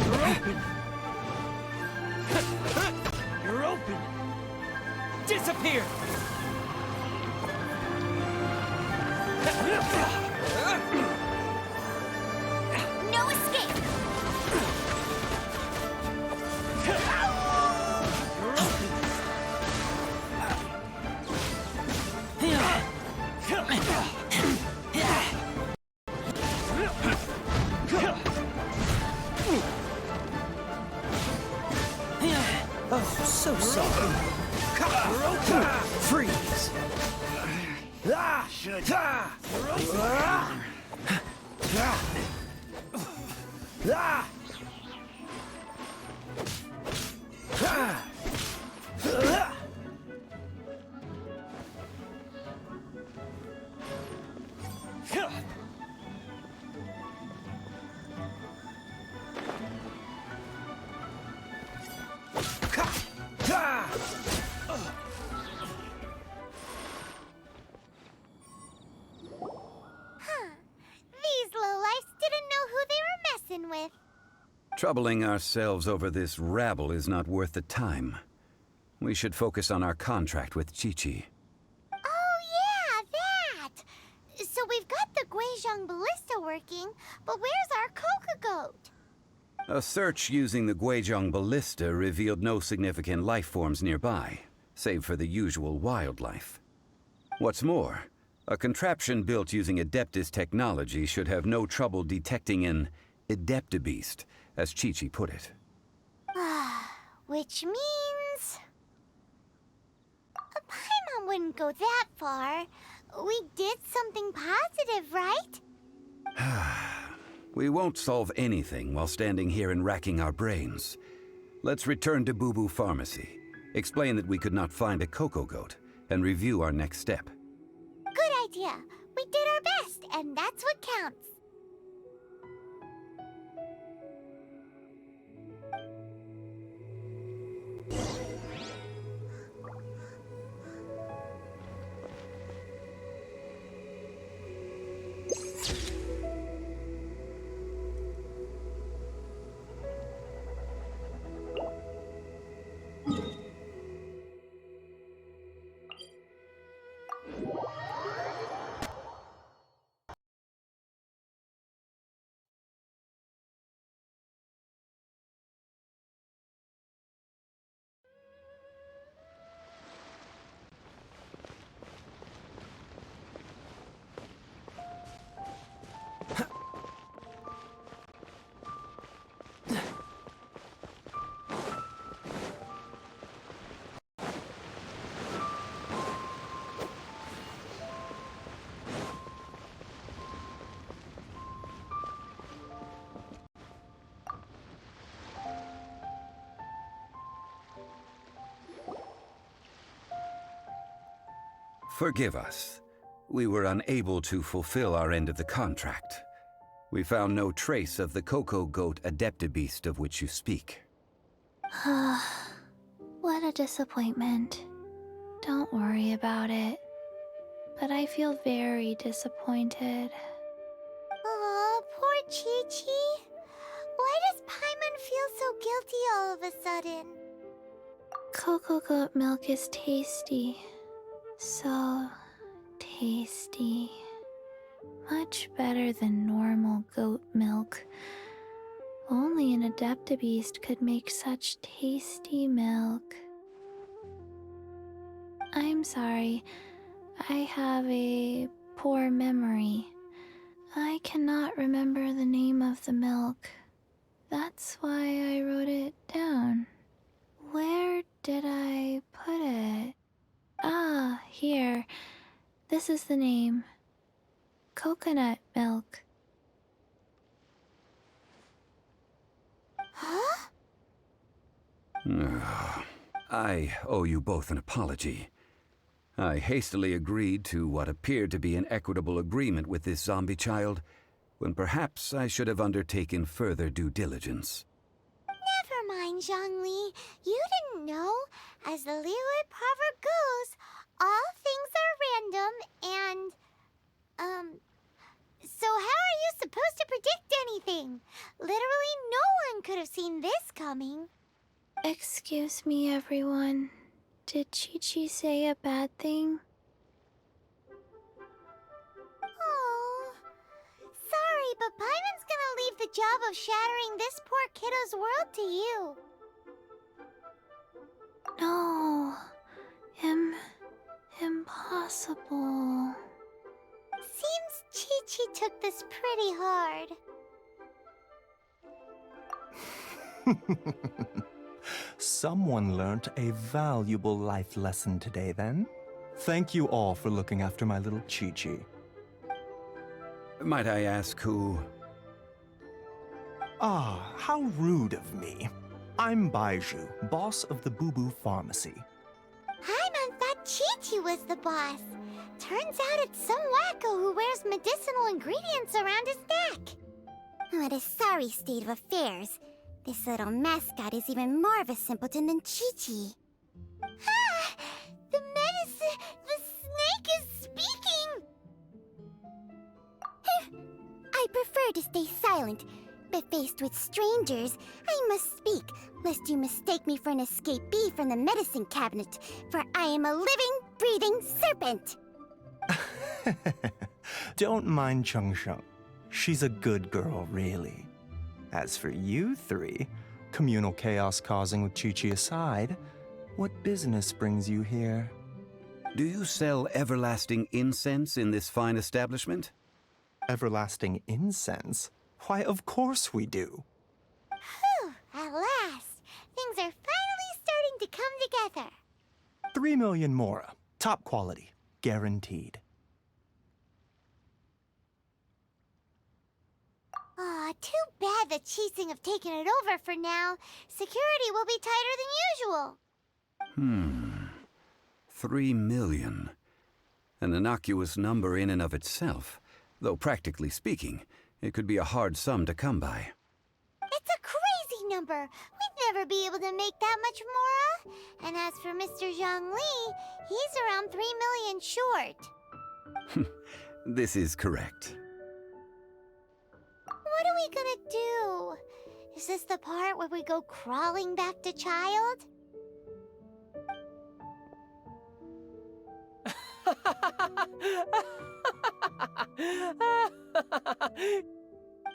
You're open! You're open! Disappear! No escape! Oh, so sorry. Freeze. These lowlifes didn't know who they were messing with. Troubling ourselves over this rabble is not worth the time. We should focus on our contract with Chi-Chi. Oh, yeah, that! So we've got the Guizhong ballista working, but where's our Coca goat? A search using the Guizhong ballista revealed no significant life forms nearby, save for the usual wildlife. What's more, a contraption built using Adeptus technology should have no trouble detecting an Adeptabeast, as Chi-Chi put it. Which means... Paimon wouldn't go that far. We did something positive, right? We won't solve anything while standing here and racking our brains. Let's return to Boo Boo Pharmacy, explain that we could not find a Coco Goat, and review our next step. Good idea. We did our best, and that's what counts. Forgive us. We were unable to fulfill our end of the contract. We found no trace of the Cocoa Goat Adeptabeast of which you speak. What a disappointment. Don't worry about it. But I feel very disappointed. Aw, poor Chi-Chi. Why does Paimon feel so guilty all of a sudden? Cocoa goat milk is tasty. So tasty. Much better than normal goat milk. Only an Adeptabeast could make such tasty milk. I'm sorry. I have a poor memory. I cannot remember the name of the milk. That's why I wrote it down. Where did I put it? Ah, here. This is the name. Coconut milk. Huh? I owe you both an apology. I hastily agreed to what appeared to be an equitable agreement with this zombie child, when perhaps I should have undertaken further due diligence. Never mind, Zhongli. You didn't know. As the Liyue proverb goes, all things are random and, so how are you supposed to predict anything? Literally no one could have seen this coming. Excuse me, everyone. Did Chi-Chi say a bad thing? Oh, sorry, but Paimon's gonna leave the job of shattering this poor kiddo's world to you. No. Impossible. Seems Chi-Chi took this pretty hard. Someone learnt a valuable life lesson today, then. Thank you all for looking after my little Chi-Chi. Might I ask who? Ah, how rude of me. I'm Baiju, boss of the Boo Boo Pharmacy. Paimon thought Chi-Chi was the boss. Turns out it's some wacko who wears medicinal ingredients around his neck. What a sorry state of affairs. This little mascot is even more of a simpleton than Chi-Chi. Ah! The snake is speaking! I prefer to stay silent, but faced with strangers, I must speak, lest you mistake me for an escapee from the medicine cabinet, for I am a living, breathing serpent! Don't mind Chung Sheng. She's a good girl, really. As for you three, communal chaos causing with Chi-Chi aside, what business brings you here? Do you sell everlasting incense in this fine establishment? Everlasting incense? Why, of course we do. Whew, at last. Things are finally starting to come together. 3 million mora. Top quality. Guaranteed. Aw, too bad the Chising have taken it over for now. Security will be tighter than usual. 3 million. An innocuous number in and of itself, though practically speaking, it could be a hard sum to come by. It's a crazy number. We'd never be able to make that much mora. And as for Mr. Zhongli, he's around 3 million short. This is correct. What are we gonna do? Is this the part where we go crawling back to child?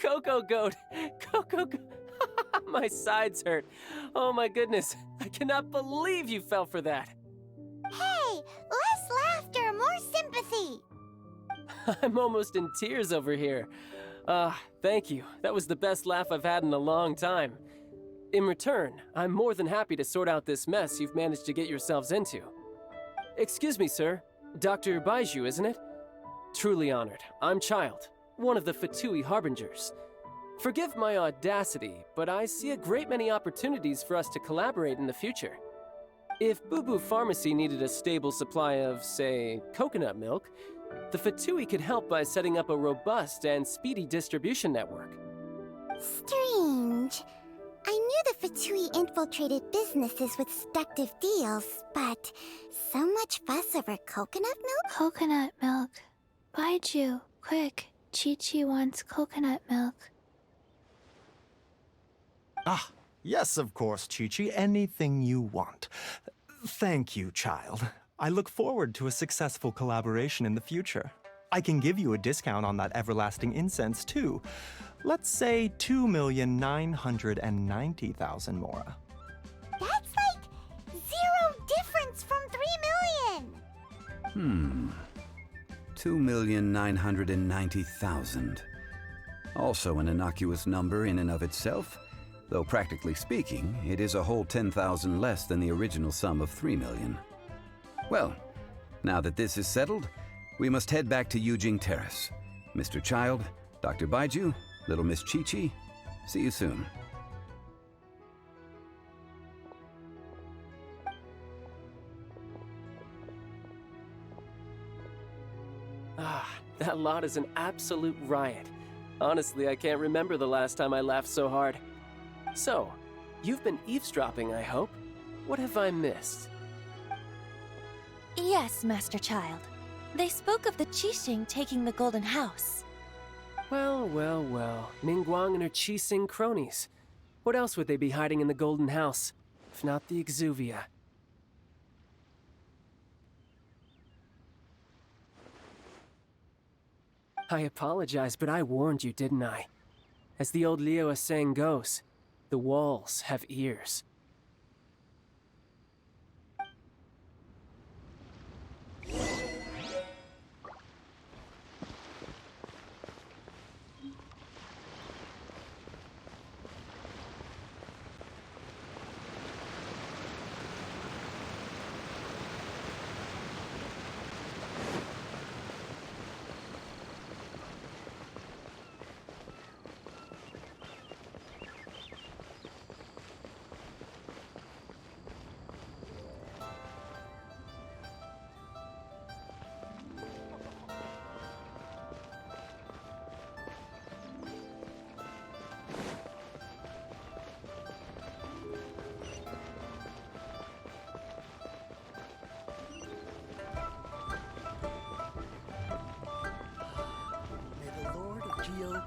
Cocoa Goat! Cocoa Goat! My sides hurt. Oh my goodness. I cannot believe you fell for that. Hey, less laughter, more sympathy. I'm almost in tears over here. Thank you. That was the best laugh I've had in a long time. In return, I'm more than happy to sort out this mess you've managed to get yourselves into. Excuse me, sir. Dr. Baiju, isn't it? Truly honored. I'm Child, one of the Fatui Harbingers. Forgive my audacity, but I see a great many opportunities for us to collaborate in the future. If Boo Boo Pharmacy needed a stable supply of, say, coconut milk, the Fatui could help by setting up a robust and speedy distribution network. Strange. I knew the Fatui infiltrated businesses with seductive deals, but so much fuss over coconut milk? Coconut milk. Baiju, quick. Chi-Chi wants coconut milk. Ah, yes, of course, Chi-Chi. Anything you want. Thank you, child. I look forward to a successful collaboration in the future. I can give you a discount on that everlasting incense, too. Let's say 2,990,000 Mora. That's like 0 difference from 3 million! 2,990,000. Also an innocuous number in and of itself, though practically speaking, it is a whole 10,000 less than the original sum of 3 million. Well, now that this is settled, we must head back to Yujing Terrace. Mr. Child, Dr. Baiju, little Miss Chi-Chi, see you soon. Ah, that lot is an absolute riot. Honestly, I can't remember the last time I laughed so hard. So, you've been eavesdropping, I hope? What have I missed? Yes, Master Child. They spoke of the Qixing taking the Golden House. Well, well, well. Ningguang and her Qixing cronies. What else would they be hiding in the Golden House, if not the Exuvia? I apologize, but I warned you, didn't I? As the old Liu saying goes, the walls have ears.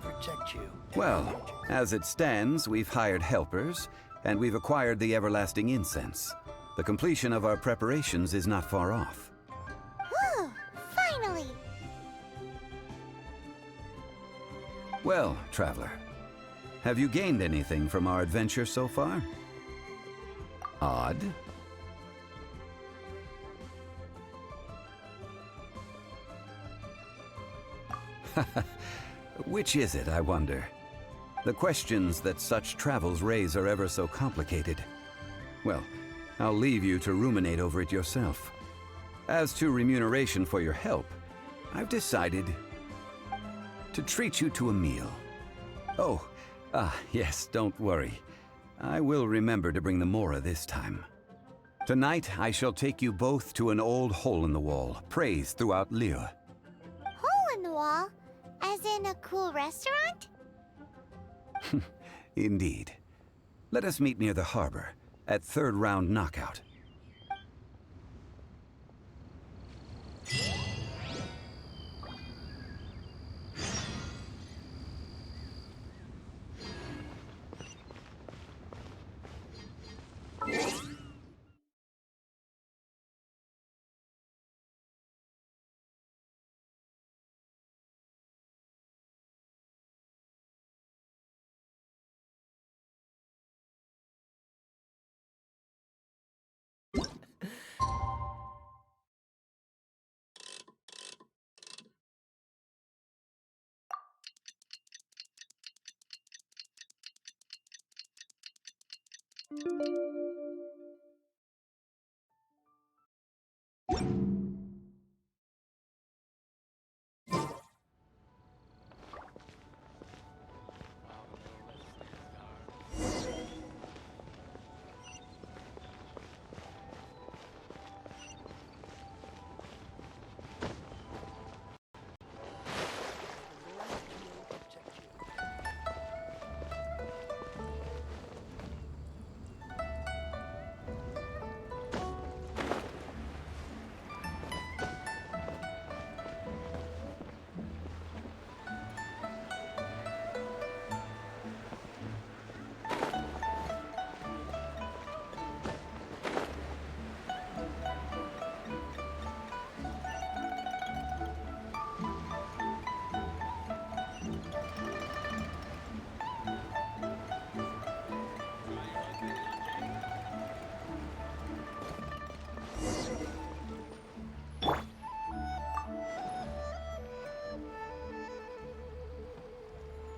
Protect you. Well, as it stands, we've hired helpers, and we've acquired the everlasting incense. The completion of our preparations is not far off. Whew, finally! Well, traveler, have you gained anything from our adventure so far? Odd. Which is it, I wonder? The questions that such travels raise are ever so complicated. Well, I'll leave you to ruminate over it yourself. As to remuneration for your help, I've decided to treat you to a meal. Oh, yes, don't worry. I will remember to bring the Mora this time. Tonight, I shall take you both to an old hole in the wall, praised throughout Liyue. Hole in the wall? As in a cool restaurant? Indeed. Let us meet near the harbor, at third round knockout.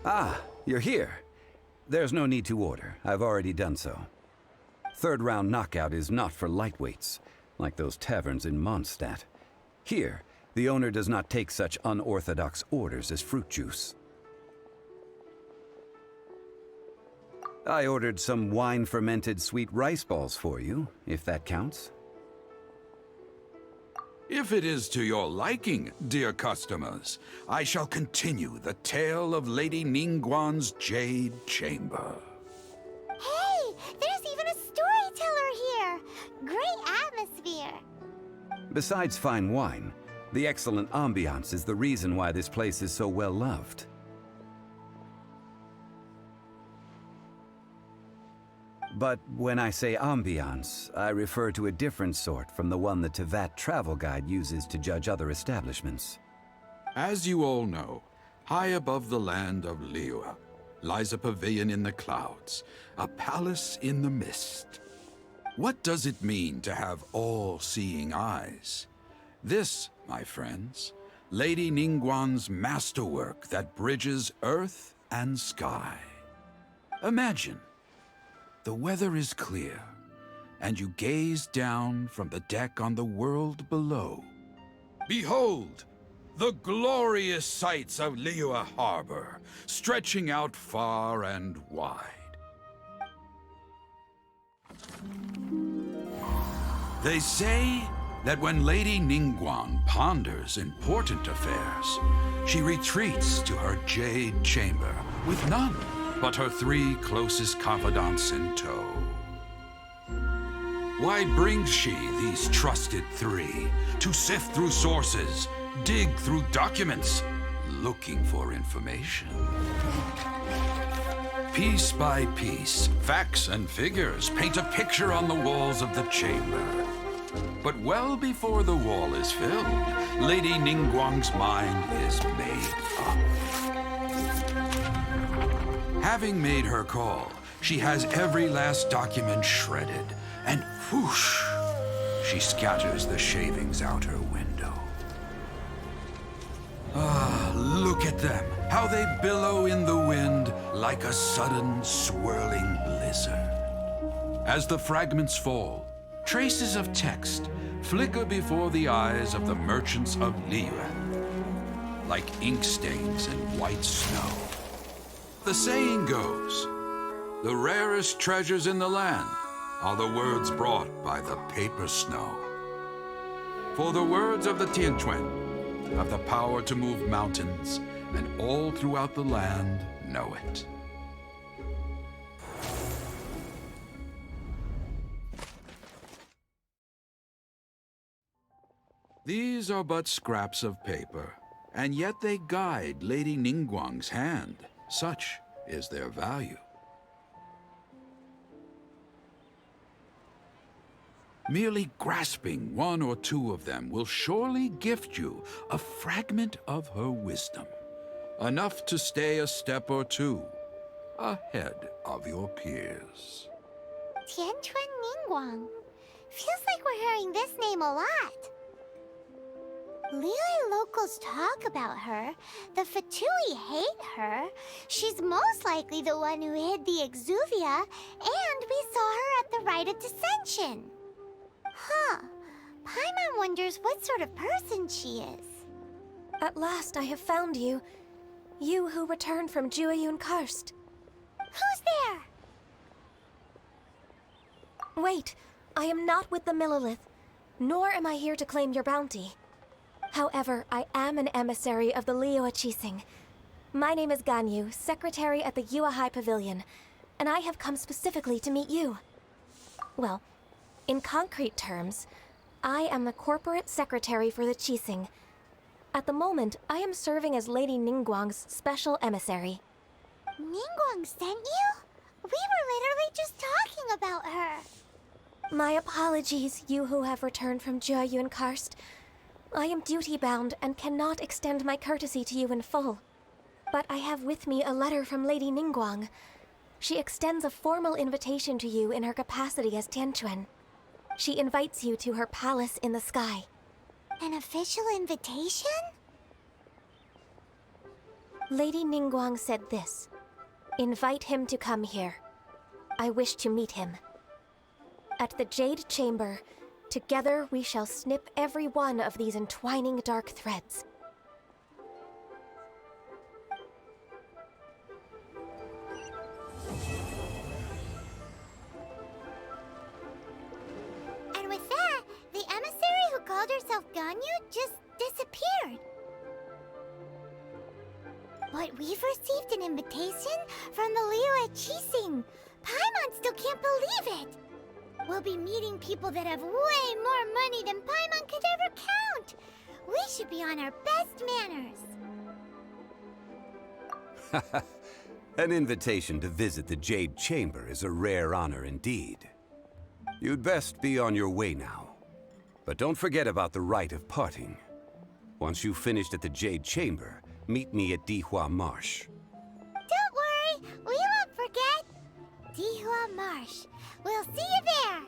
Ah, you're here. There's no need to order. I've already done so. Third round knockout is not for lightweights, like those taverns in Mondstadt. Here, the owner does not take such unorthodox orders as fruit juice. I ordered some wine-fermented sweet rice balls for you, if that counts. If it is to your liking, dear customers, I shall continue the tale of Lady Ningguang's Jade Chamber. Hey, there's even a storyteller here. Great atmosphere. Besides fine wine, the excellent ambiance is the reason why this place is so well loved. But when I say ambiance, I refer to a different sort from the one the Tevat travel guide uses to judge other establishments. As you all know, high above the land of Liyue lies a pavilion in the clouds, a palace in the mist. What does it mean to have all-seeing eyes? This, my friends, Lady Ningguang's masterwork that bridges earth and sky. Imagine, the weather is clear, and you gaze down from the deck on the world below. Behold, the glorious sights of Liyue Harbor, stretching out far and wide. They say that when Lady Ningguang ponders important affairs, she retreats to her jade chamber with none but her 3 closest confidants in tow. Why brings she these trusted 3 to sift through sources, dig through documents, looking for information? Piece by piece, facts and figures paint a picture on the walls of the chamber. But well before the wall is filled, Lady Ningguang's mind is made up. Having made her call, she has every last document shredded, and whoosh, she scatters the shavings out her window. Ah, look at them, how they billow in the wind like a sudden swirling blizzard. As the fragments fall, traces of text flicker before the eyes of the merchants of Liyue, like ink stains in white snow. The saying goes, the rarest treasures in the land are the words brought by the paper snow. For the words of the Tianquan have the power to move mountains, and all throughout the land know it. These are but scraps of paper, and yet they guide Lady Ningguang's hand. Such is their value. Merely grasping 1 or 2 of them will surely gift you a fragment of her wisdom, enough to stay a step or 2 ahead of your peers. Tianquan Ningguang. Feels like we're hearing this name a lot. Liyue locals talk about her. The Fatui hate her. She's most likely the one who hid the exuvia, and we saw her at the Rite of Descension. Huh. Paimon wonders what sort of person she is. At last I have found you. You who returned from Jueyun Karst. Who's there? Wait, I am not with the Millelith, nor am I here to claim your bounty. However, I am an emissary of the Liyue Qixing. My name is Ganyu, secretary at the Yuehai Pavilion, and I have come specifically to meet you. Well, in concrete terms, I am the corporate secretary for the Qixing. At the moment, I am serving as Lady Ningguang's special emissary. Ningguang sent you? We were literally just talking about her. My apologies, you who have returned from Jueyun Karst. I am duty-bound and cannot extend my courtesy to you in full. But I have with me a letter from Lady Ningguang. She extends a formal invitation to you in her capacity as Tianquan. She invites you to her palace in the sky. An official invitation? Lady Ningguang said this. Invite him to come here. I wish to meet him. At the Jade Chamber, together we shall snip every one of these entwining dark threads. And with that, the emissary who called herself Ganyu just disappeared. But we've received an invitation from the Liyue Qixing. Paimon still can't believe it. We'll be meeting people that have way more money than Paimon could ever count. We should be on our best manners. An invitation to visit the Jade Chamber is a rare honor indeed. You'd best be on your way now. But don't forget about the rite of parting. Once you've finished at the Jade Chamber, meet me at Dihua Marsh. Don't worry, we won't forget. Dihua Marsh. We'll see you there.